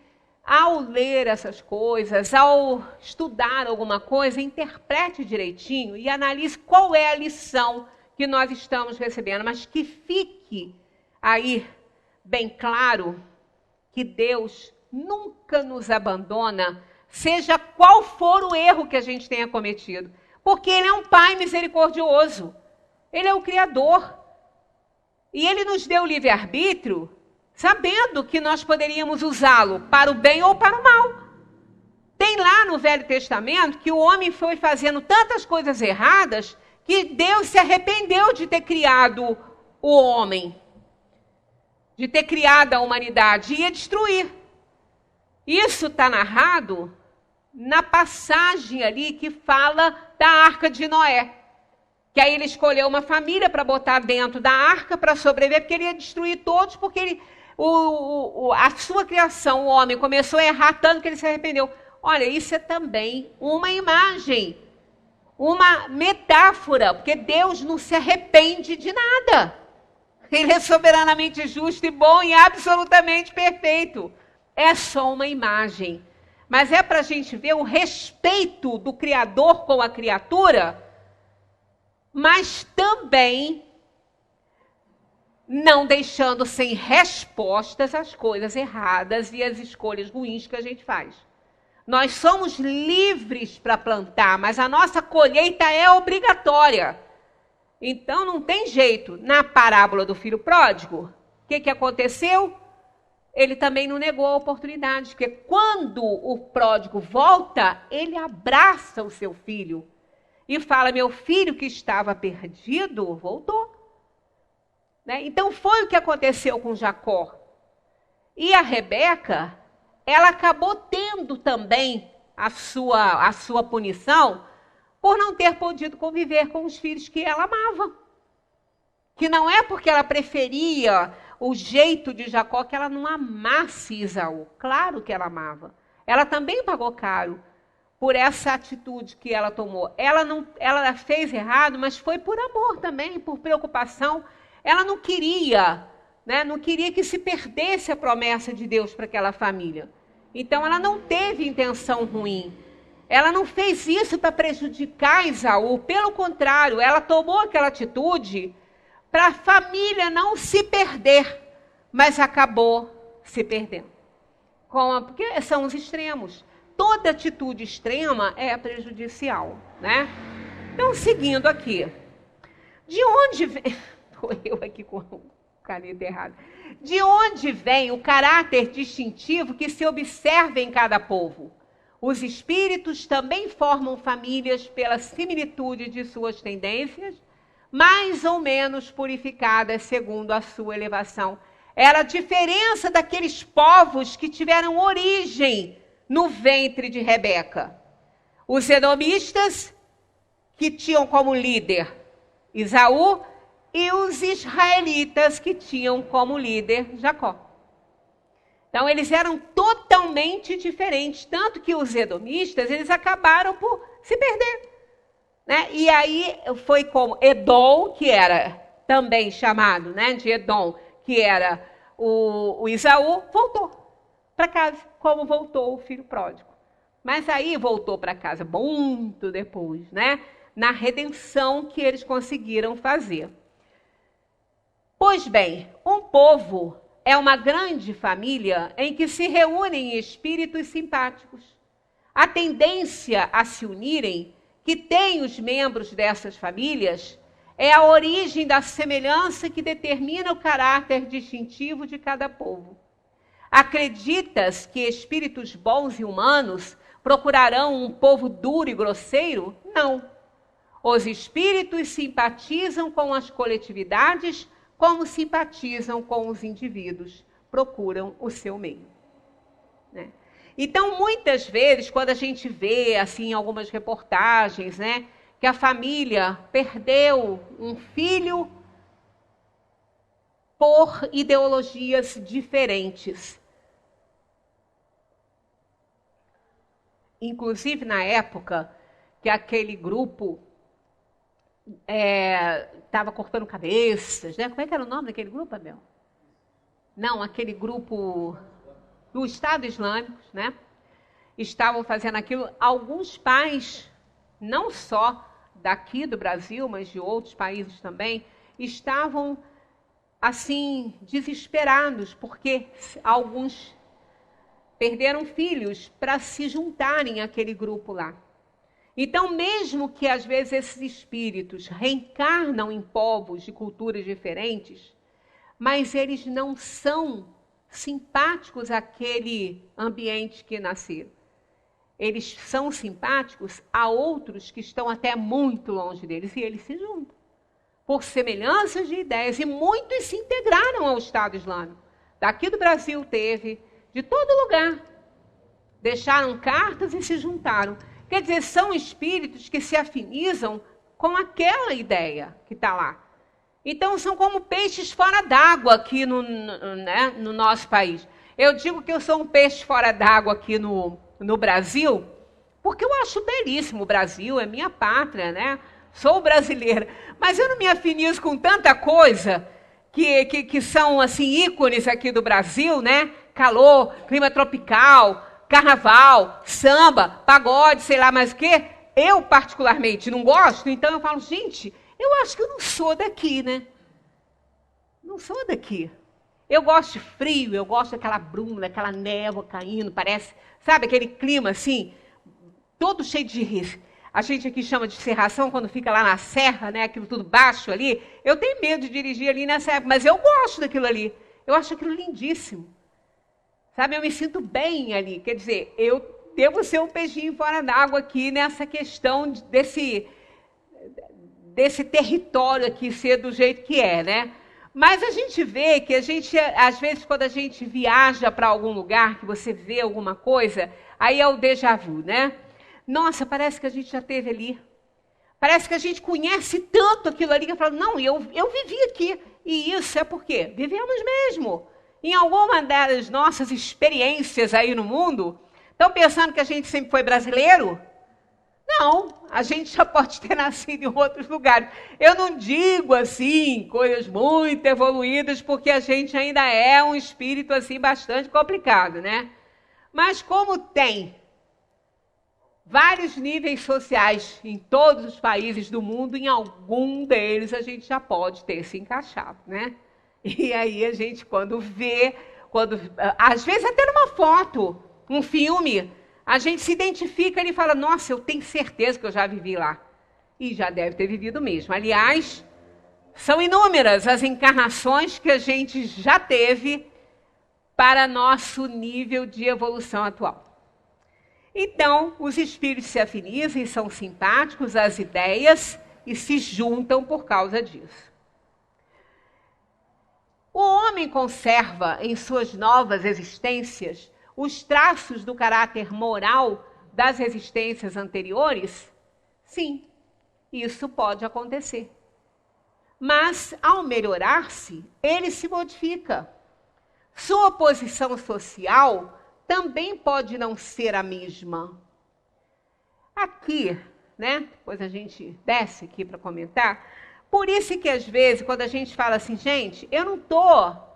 B: ao ler essas coisas, ao estudar alguma coisa, interprete direitinho e analise qual é a lição que nós estamos recebendo, mas que fique aí bem claro que Deus nunca nos abandona, seja qual for o erro que a gente tenha cometido, porque Ele é um Pai misericordioso, Ele é o Criador, e Ele nos deu livre-arbítrio, sabendo que nós poderíamos usá-lo para o bem ou para o mal. Tem lá no Velho Testamento que o homem foi fazendo tantas coisas erradas que Deus se arrependeu de ter criado o homem, de ter criado a humanidade, e ia destruir. Isso está narrado na passagem ali que fala da Arca de Noé. Que aí ele escolheu uma família para botar dentro da arca para sobreviver, porque ele ia destruir todos, porque a sua criação, o homem, começou a errar tanto que ele se arrependeu. Olha, isso é também uma imagem, uma metáfora, porque Deus não se arrepende de nada. Ele é soberanamente justo e bom e absolutamente perfeito. É só uma imagem. Mas é para a gente ver o respeito do Criador com a criatura, mas também não deixando sem respostas as coisas erradas e as escolhas ruins que a gente faz. Nós somos livres para plantar, mas a nossa colheita é obrigatória. Então não tem jeito. Na parábola do filho pródigo, o que aconteceu? Ele também não negou a oportunidade, porque quando o pródigo volta, ele abraça o seu filho e fala, meu filho que estava perdido, voltou. Né? Então foi o que aconteceu com Jacó. E a Rebeca, ela acabou tendo também a sua punição por não ter podido conviver com os filhos que ela amava. que não é porque ela preferia o jeito de Jacó que ela não amasse Esaú. Claro que ela amava. Ela também pagou caro por essa atitude que ela tomou. Ela fez errado, mas foi por amor também, por preocupação. Ela não queria, né, não queria que se perdesse a promessa de Deus para aquela família. Então ela não teve intenção ruim. Ela não fez isso para prejudicar Esaú. Pelo contrário, ela tomou aquela atitude para a família não se perder, mas acabou se perdendo. Porque são os extremos. Toda atitude extrema é prejudicial, né? Então, seguindo aqui. De onde vem... Estou eu aqui com o caneta errado. De onde vem o caráter distintivo que se observa em cada povo? Os espíritos também formam famílias pela similitude de suas tendências, mais ou menos purificadas segundo a sua elevação. Era a diferença daqueles povos que tiveram origem no ventre de Rebeca. Os edomistas, que tinham como líder Esaú, e os israelitas, que tinham como líder Jacó. Então, eles eram totalmente diferentes, tanto que os edomistas, eles acabaram por se perder, né? E aí foi como Edom, que era também chamado, né, de Edom, que era o Esaú, voltou para casa, como voltou o filho pródigo. Mas aí voltou para casa muito depois, né? Na redenção que eles conseguiram fazer. Pois bem, um povo é uma grande família em que se reúnem espíritos simpáticos. A tendência a se unirem, que tem os membros dessas famílias, é a origem da semelhança que determina o caráter distintivo de cada povo. Acreditas que espíritos bons e humanos procurarão um povo duro e grosseiro? Não. Os espíritos simpatizam com as coletividades como simpatizam com os indivíduos, procuram o seu meio, né? Então, muitas vezes, quando a gente vê, assim, algumas reportagens, né, que a família perdeu um filho por ideologias diferentes. Inclusive, na época que aquele grupo estava cortando cabeças, né? Como é que era o nome daquele grupo, Abel? Não, aquele grupo do Estado Islâmico, né? Estavam fazendo aquilo. Alguns pais, não só daqui do Brasil, mas de outros países também, estavam, assim, desesperados, porque alguns perderam filhos para se juntarem àquele grupo lá. Então, mesmo que às vezes esses espíritos reencarnam em povos de culturas diferentes, mas eles não são simpáticos àquele ambiente que nasceram. Eles são simpáticos a outros que estão até muito longe deles, e eles se juntam por semelhanças de ideias, e muitos se integraram ao Estado Islâmico. Daqui do Brasil teve, de todo lugar. Deixaram cartas e se juntaram. Quer dizer, são espíritos que se afinizam com aquela ideia que está lá. Então, são como peixes fora d'água aqui no nosso país. Eu digo que eu sou um peixe fora d'água aqui no Brasil, porque eu acho belíssimo o Brasil, é minha pátria, né? Sou brasileira. Mas eu não me afinizo com tanta coisa que são, assim, ícones aqui do Brasil, né? Calor, clima tropical, carnaval, samba, pagode, sei lá mais o quê. Eu, particularmente, não gosto, então eu falo, gente, eu acho que eu não sou daqui, né? Não sou daqui. Eu gosto de frio, eu gosto daquela bruma, daquela névoa caindo, parece, sabe, aquele clima assim, todo cheio de... A gente aqui chama de cerração, quando fica lá na serra, né, aquilo tudo baixo ali. Eu tenho medo de dirigir ali nessa época, mas eu gosto daquilo ali. Eu acho aquilo lindíssimo. Sabe, eu me sinto bem ali. Quer dizer, eu devo ser um peixinho fora d'água aqui nessa questão desse território aqui ser do jeito que é, né? Mas a gente vê que às vezes, quando a gente viaja para algum lugar, que você vê alguma coisa, aí é o déjà vu, né? Nossa, parece que a gente já esteve ali. Parece que a gente conhece tanto aquilo ali que fala, não, eu vivi aqui. E isso é por quê? Vivemos mesmo. Em alguma das nossas experiências aí no mundo, estão pensando que a gente sempre foi brasileiro? Não, a gente já pode ter nascido em outros lugares. Eu não digo assim, coisas muito evoluídas, porque a gente ainda é um espírito assim bastante complicado, né? Mas como tem vários níveis sociais em todos os países do mundo, em algum deles a gente já pode ter se encaixado, né? E aí a gente, quando vê, às vezes até numa foto, um filme, a gente se identifica e fala, nossa, eu tenho certeza que eu já vivi lá. E já deve ter vivido mesmo. Aliás, são inúmeras as encarnações que a gente já teve para nosso nível de evolução atual. Então, os espíritos se afinizam e são simpáticos às ideias e se juntam por causa disso. O homem conserva em suas novas existências os traços do caráter moral das existências anteriores? Sim, isso pode acontecer. Mas, ao melhorar-se, ele se modifica. Sua posição social também pode não ser a mesma. Aqui, né? Depois a gente desce aqui para comentar. Por isso que às vezes, quando a gente fala assim, gente, eu não estou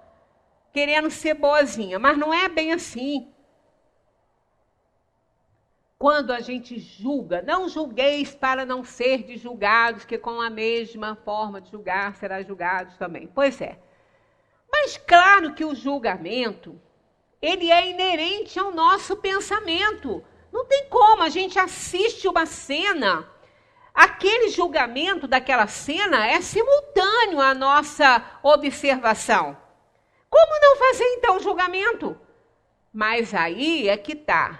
B: querendo ser boazinha, mas não é bem assim. Quando a gente julga, não julgueis para não ser de julgados, que com a mesma forma de julgar será julgados também. Pois é. Mas claro que o julgamento, ele é inerente ao nosso pensamento. Não tem como, a gente assiste uma cena, aquele julgamento daquela cena é simultâneo à nossa observação. Como não fazer então o julgamento? Mas aí é que está.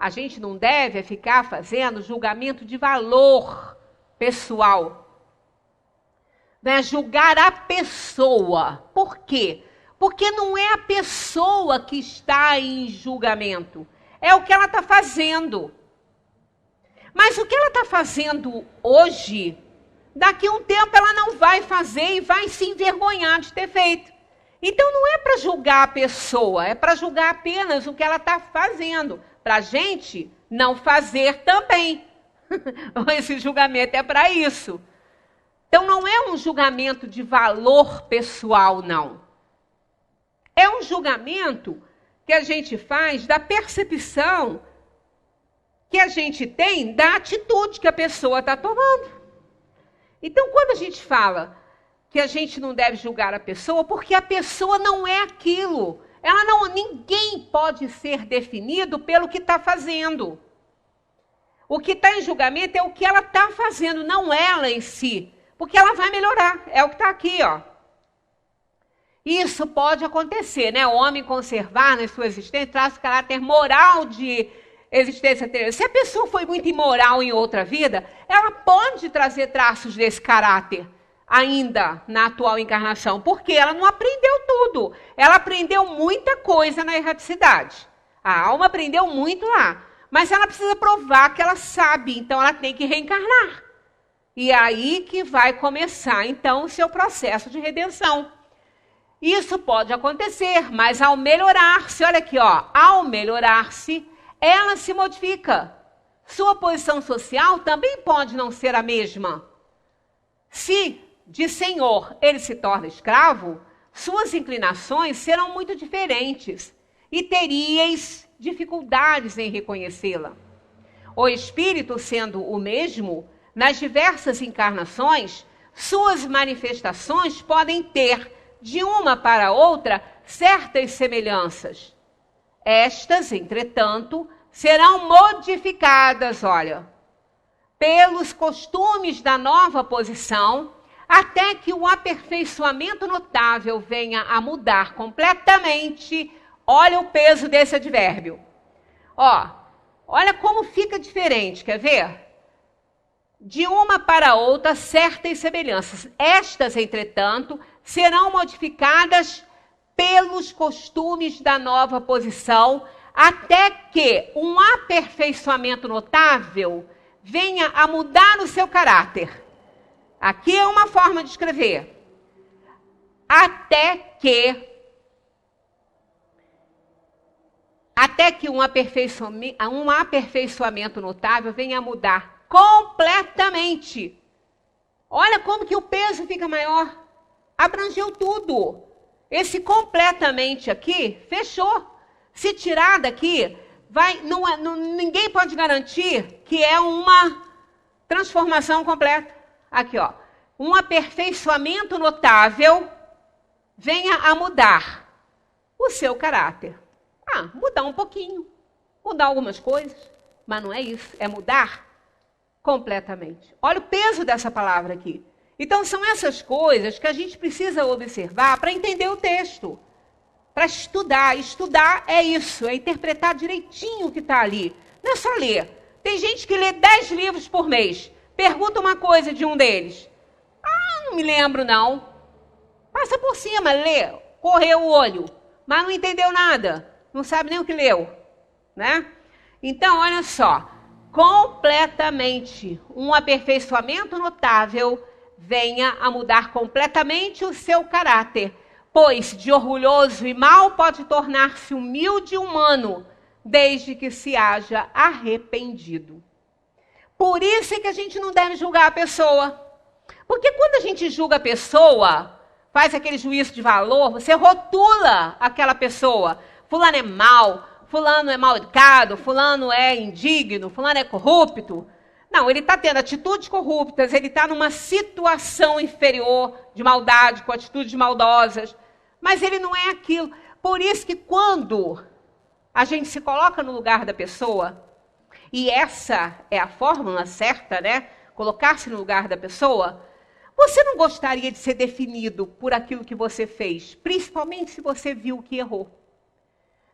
B: A gente não deve ficar fazendo julgamento de valor pessoal. Né? Julgar a pessoa. Por quê? Porque não é a pessoa que está em julgamento. É o que ela está fazendo. Mas o que ela está fazendo hoje, daqui a um tempo ela não vai fazer e vai se envergonhar de ter feito. Então não é para julgar a pessoa, é para julgar apenas o que ela está fazendo. Para a gente não fazer também. Esse julgamento é para isso. Então não é um julgamento de valor pessoal, não. É um julgamento que a gente faz da percepção que a gente tem da atitude que a pessoa está tomando. Então, quando a gente fala que a gente não deve julgar a pessoa, porque a pessoa não é aquilo. Ninguém pode ser definido pelo que está fazendo. O que está em julgamento é o que ela está fazendo, não ela em si. Porque ela vai melhorar, é o que está aqui, ó. Isso pode acontecer, né? O homem conservar na sua existência traz o caráter moral de existência anterior. Se a pessoa foi muito imoral em outra vida, ela pode trazer traços desse caráter ainda na atual encarnação, porque ela não aprendeu tudo. Ela aprendeu muita coisa na erraticidade. A alma aprendeu muito lá, mas ela precisa provar que ela sabe, então ela tem que reencarnar. E é aí que vai começar, então, o seu processo de redenção. Isso pode acontecer, mas ao melhorar-se, olha aqui, ó, ao melhorar-se, ela se modifica. Sua posição social também pode não ser a mesma. Se de senhor ele se torna escravo, suas inclinações serão muito diferentes e teríeis dificuldades em reconhecê-la. O espírito sendo o mesmo, nas diversas encarnações, suas manifestações podem ter, de uma para outra, certas semelhanças. Estas, entretanto, serão modificadas, olha, pelos costumes da nova posição, até que o aperfeiçoamento notável venha a mudar completamente. Olha o peso desse advérbio. Ó, olha como fica diferente, quer ver? De uma para outra, certas semelhanças. Estas, entretanto, serão modificadas pelos costumes da nova posição, até que um aperfeiçoamento notável venha a mudar o seu caráter. Aqui é uma forma de escrever. Até que um aperfeiçoamento notável venha a mudar completamente. Olha como que o peso fica maior. Abrangeu tudo. Esse completamente aqui, fechou. Se tirar daqui, ninguém pode garantir que é uma transformação completa. Aqui, ó. Um aperfeiçoamento notável venha a mudar o seu caráter. Mudar um pouquinho, mudar algumas coisas, mas não é isso, é mudar completamente. Olha o peso dessa palavra aqui. Então são essas coisas que a gente precisa observar para entender o texto, para estudar. Estudar é isso, é interpretar direitinho o que está ali. Não é só ler. Tem gente que lê 10 livros por mês, pergunta uma coisa de um deles. Não me lembro não. Passa por cima, lê, correu o olho, mas não entendeu nada. Não sabe nem o que leu, né? Então, olha só. Completamente, um aperfeiçoamento notável venha a mudar completamente o seu caráter, pois de orgulhoso e mau pode tornar-se humilde e humano, desde que se haja arrependido. Por isso é que a gente não deve julgar a pessoa. Porque quando a gente julga a pessoa, faz aquele juízo de valor, você rotula aquela pessoa. Fulano é mau, fulano é mal educado, fulano é indigno, fulano é corrupto. Não, ele está tendo atitudes corruptas, ele está numa situação inferior de maldade, com atitudes maldosas, mas ele não é aquilo. Por isso que quando a gente se coloca no lugar da pessoa, e essa é a fórmula certa, né? Colocar-se no lugar da pessoa, você não gostaria de ser definido por aquilo que você fez, principalmente se você viu que errou.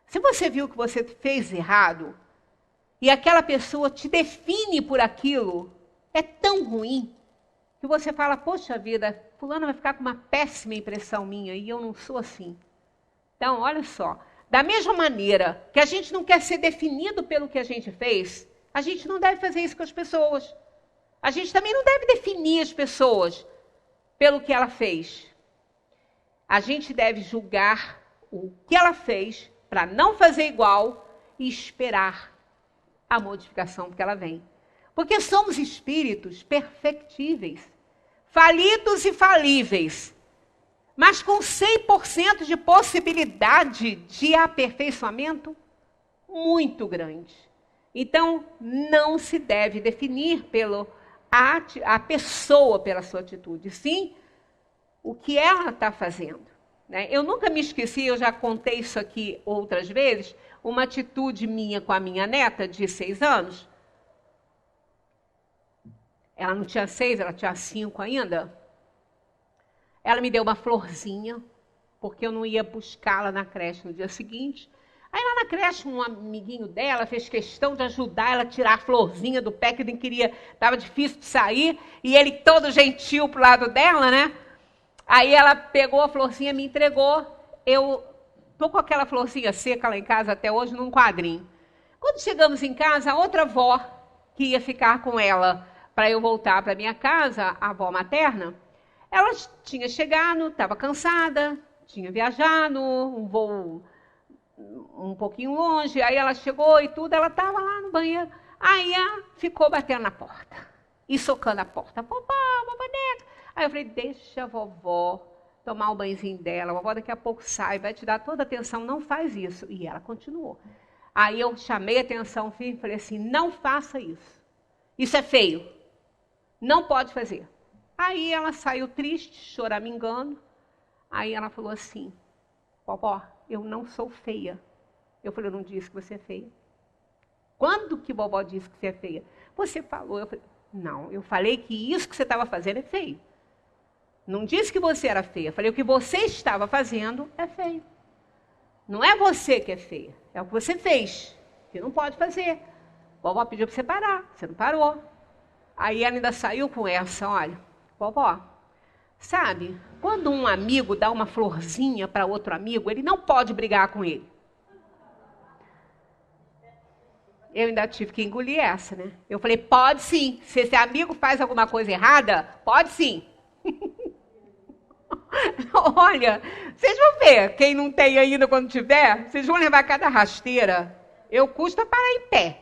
B: Se você viu que você fez errado, e aquela pessoa te define por aquilo, é tão ruim, que você fala, poxa vida, fulano vai ficar com uma péssima impressão minha, e eu não sou assim. Então, olha só, da mesma maneira que a gente não quer ser definido pelo que a gente fez, a gente não deve fazer isso com as pessoas. A gente também não deve definir as pessoas pelo que ela fez. A gente deve julgar o que ela fez para não fazer igual e esperar a modificação que ela vem. Porque somos espíritos perfectíveis, falidos e falíveis, mas com 100% de possibilidade de aperfeiçoamento muito grande. Então, não se deve definir a pessoa pela sua atitude, sim o que ela está fazendo. Né? Eu nunca me esqueci, eu já contei isso aqui outras vezes, uma atitude minha com a minha neta de 6 anos. Ela não tinha 6, ela tinha 5 ainda. Ela me deu uma florzinha, porque eu não ia buscá-la na creche no dia seguinte. Aí lá na creche, um amiguinho dela fez questão de ajudar ela a tirar a florzinha do pé, que nem queria, estava difícil de sair, e ele todo gentil pro lado dela, né? Aí ela pegou a florzinha, me entregou. Eu tô com aquela florzinha seca lá em casa até hoje, num quadrinho. Quando chegamos em casa, a outra avó, que ia ficar com ela para eu voltar para minha casa, a avó materna, ela tinha chegado, estava cansada, tinha viajado, um voo um pouquinho longe, aí ela chegou e tudo, ela estava lá no banheiro, aí ela ficou batendo na porta, e socando a porta, vovó, nega. Aí eu falei, deixa a vovó tomar o banhozinho dela, a vovó daqui a pouco sai, vai te dar toda a atenção, não faz isso. E ela continuou. Aí eu chamei a atenção, filho, e falei assim, não faça isso, isso é feio, não pode fazer. Aí ela saiu triste, choramingando, aí ela falou assim, vovó, eu não sou feia. Eu falei, eu não disse que você é feia. Quando que vovó disse que você é feia? Você falou. Eu falei, não, eu falei que isso que você estava fazendo é feio. Não disse que você era feia. Eu falei, o que você estava fazendo é feio. Não é você que é feia, é o que você fez, que não pode fazer. Vovó pediu para você parar, você não parou. Aí ela ainda saiu com essa, olha, vovó, sabe, quando um amigo dá uma florzinha para outro amigo, ele não pode brigar com ele. Eu ainda tive que engolir essa, né? Eu falei, pode sim. Se esse amigo faz alguma coisa errada, pode sim. Olha, vocês vão ver, quem não tem ainda quando tiver, vocês vão levar cada rasteira. Eu custa parar em pé,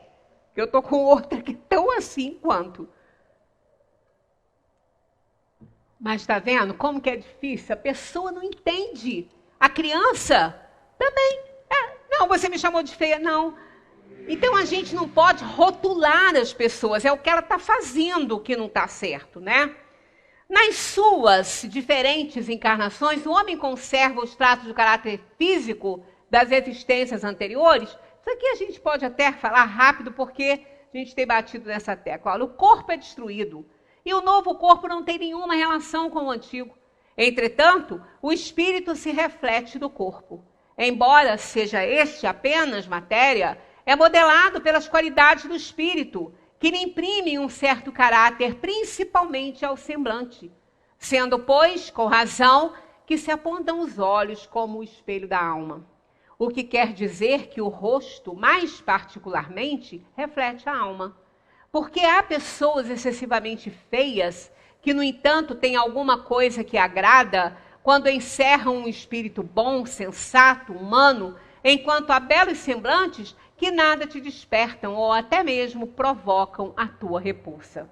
B: que eu tô com outra que tão assim quanto. Mas tá vendo como que é difícil? A pessoa não entende. A criança também. Não, você me chamou de feia, não. Então a gente não pode rotular as pessoas, é o que ela está fazendo que não está certo, né? Nas suas diferentes encarnações, o homem conserva os traços de caráter físico das existências anteriores. Isso aqui a gente pode até falar rápido, porque a gente tem batido nessa tecla. Olha, o corpo é destruído e o novo corpo não tem nenhuma relação com o antigo. Entretanto, o espírito se reflete do corpo. Embora seja este apenas matéria, é modelado pelas qualidades do espírito, que lhe imprimem um certo caráter, principalmente ao semblante, sendo, pois, com razão, que se apontam os olhos como o espelho da alma. O que quer dizer que o rosto, mais particularmente, reflete a alma. Porque há pessoas excessivamente feias, que, no entanto, têm alguma coisa que agrada, quando encerram um espírito bom, sensato, humano, enquanto há belos semblantes que nada te despertam ou até mesmo provocam a tua repulsa.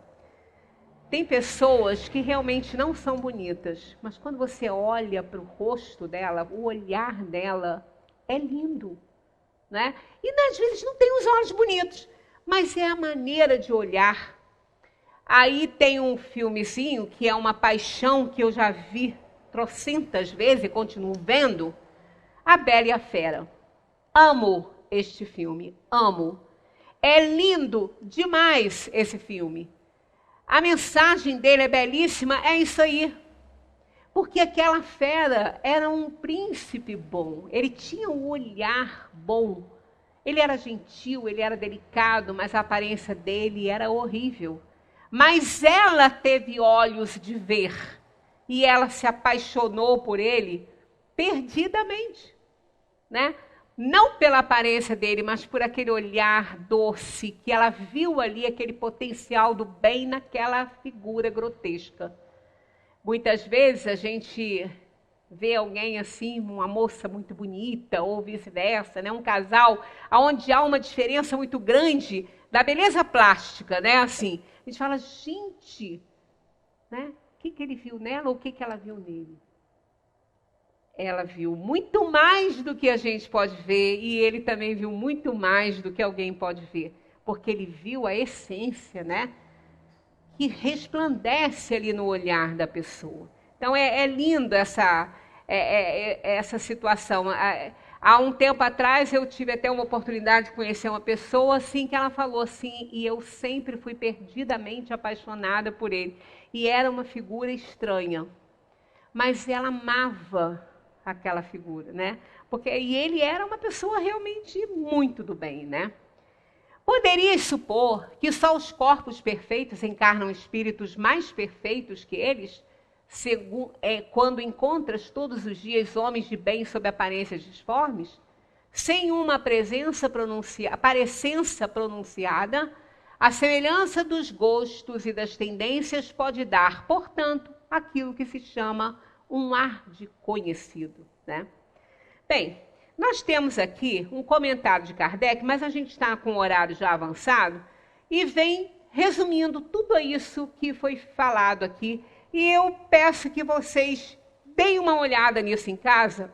B: Tem pessoas que realmente não são bonitas, mas quando você olha para o rosto dela, o olhar dela é lindo, né? E às vezes não tem os olhos bonitos, mas é a maneira de olhar. Aí tem um filmezinho que é uma paixão que eu já vi trocentas vezes e continuo vendo, A Bela e a Fera. Amo este filme, amo. É lindo demais esse filme. A mensagem dele é belíssima, é isso aí. Porque aquela fera era um príncipe bom, ele tinha um olhar bom. Ele era gentil, ele era delicado, mas a aparência dele era horrível. Mas ela teve olhos de ver e ela se apaixonou por ele perdidamente, né? Não pela aparência dele, mas por aquele olhar doce, que ela viu ali aquele potencial do bem naquela figura grotesca. Muitas vezes a gente vê alguém assim, uma moça muito bonita, ou vice-versa, né? Um casal, onde há uma diferença muito grande da beleza plástica, né? Assim, a gente fala, gente, né? O que ele viu nela ou o que ela viu nele? Ela viu muito mais do que a gente pode ver e ele também viu muito mais do que alguém pode ver, porque ele viu a essência, né? Que resplandece ali no olhar da pessoa. Então é lindo essa situação. Há um tempo atrás eu tive até uma oportunidade de conhecer uma pessoa assim que ela falou assim, e eu sempre fui perdidamente apaixonada por ele. E era uma figura estranha, mas ela amava aquela figura, né? E ele era uma pessoa realmente muito do bem, né? Poderias supor que só os corpos perfeitos encarnam espíritos mais perfeitos que eles, quando encontras todos os dias homens de bem sob aparências disformes, sem uma parecença pronunciada, a semelhança dos gostos e das tendências pode dar, portanto, aquilo que se chama um ar de conhecido, né? Bem, nós temos aqui um comentário de Kardec, mas a gente está com o horário já avançado e vem resumindo tudo isso que foi falado aqui. E eu peço que vocês deem uma olhada nisso em casa,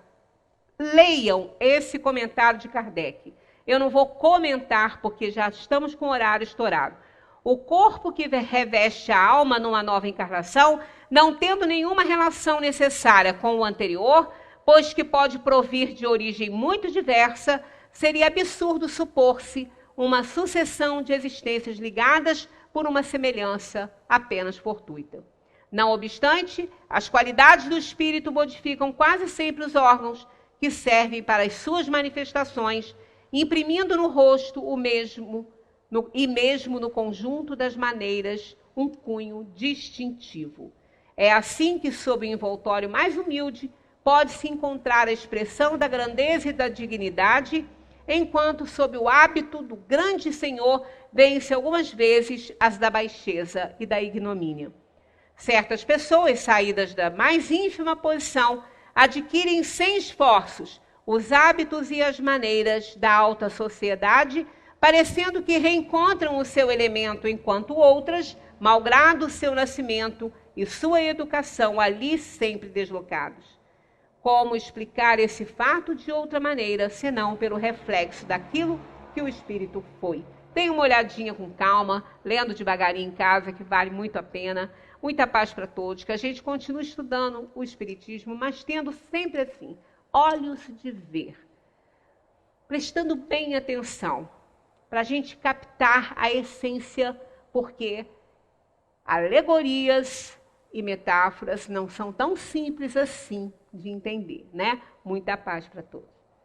B: leiam esse comentário de Kardec. Eu não vou comentar porque já estamos com o horário estourado. O corpo que reveste a alma numa nova encarnação, não tendo nenhuma relação necessária com o anterior, pois que pode provir de origem muito diversa, seria absurdo supor-se uma sucessão de existências ligadas por uma semelhança apenas fortuita. Não obstante, as qualidades do espírito modificam quase sempre os órgãos que servem para as suas manifestações, imprimindo no rosto mesmo no conjunto das maneiras um cunho distintivo. É assim que, sob o envoltório mais humilde, pode-se encontrar a expressão da grandeza e da dignidade, enquanto sob o hábito do grande Senhor vence algumas vezes as da baixeza e da ignomínia. Certas pessoas, saídas da mais ínfima posição, adquirem sem esforços os hábitos e as maneiras da alta sociedade, parecendo que reencontram o seu elemento, enquanto outras, malgrado seu nascimento e sua educação ali sempre deslocados. Como explicar esse fato de outra maneira, senão pelo reflexo daquilo que o espírito foi? Dê uma olhadinha com calma, lendo devagarinho em casa, que vale muito a pena. Muita paz para todos, que a gente continue estudando o Espiritismo, mas tendo sempre assim, olhos de ver, prestando bem atenção, para a gente captar a essência, porque alegorias e metáforas não são tão simples assim de entender, né? Muita paz para todos.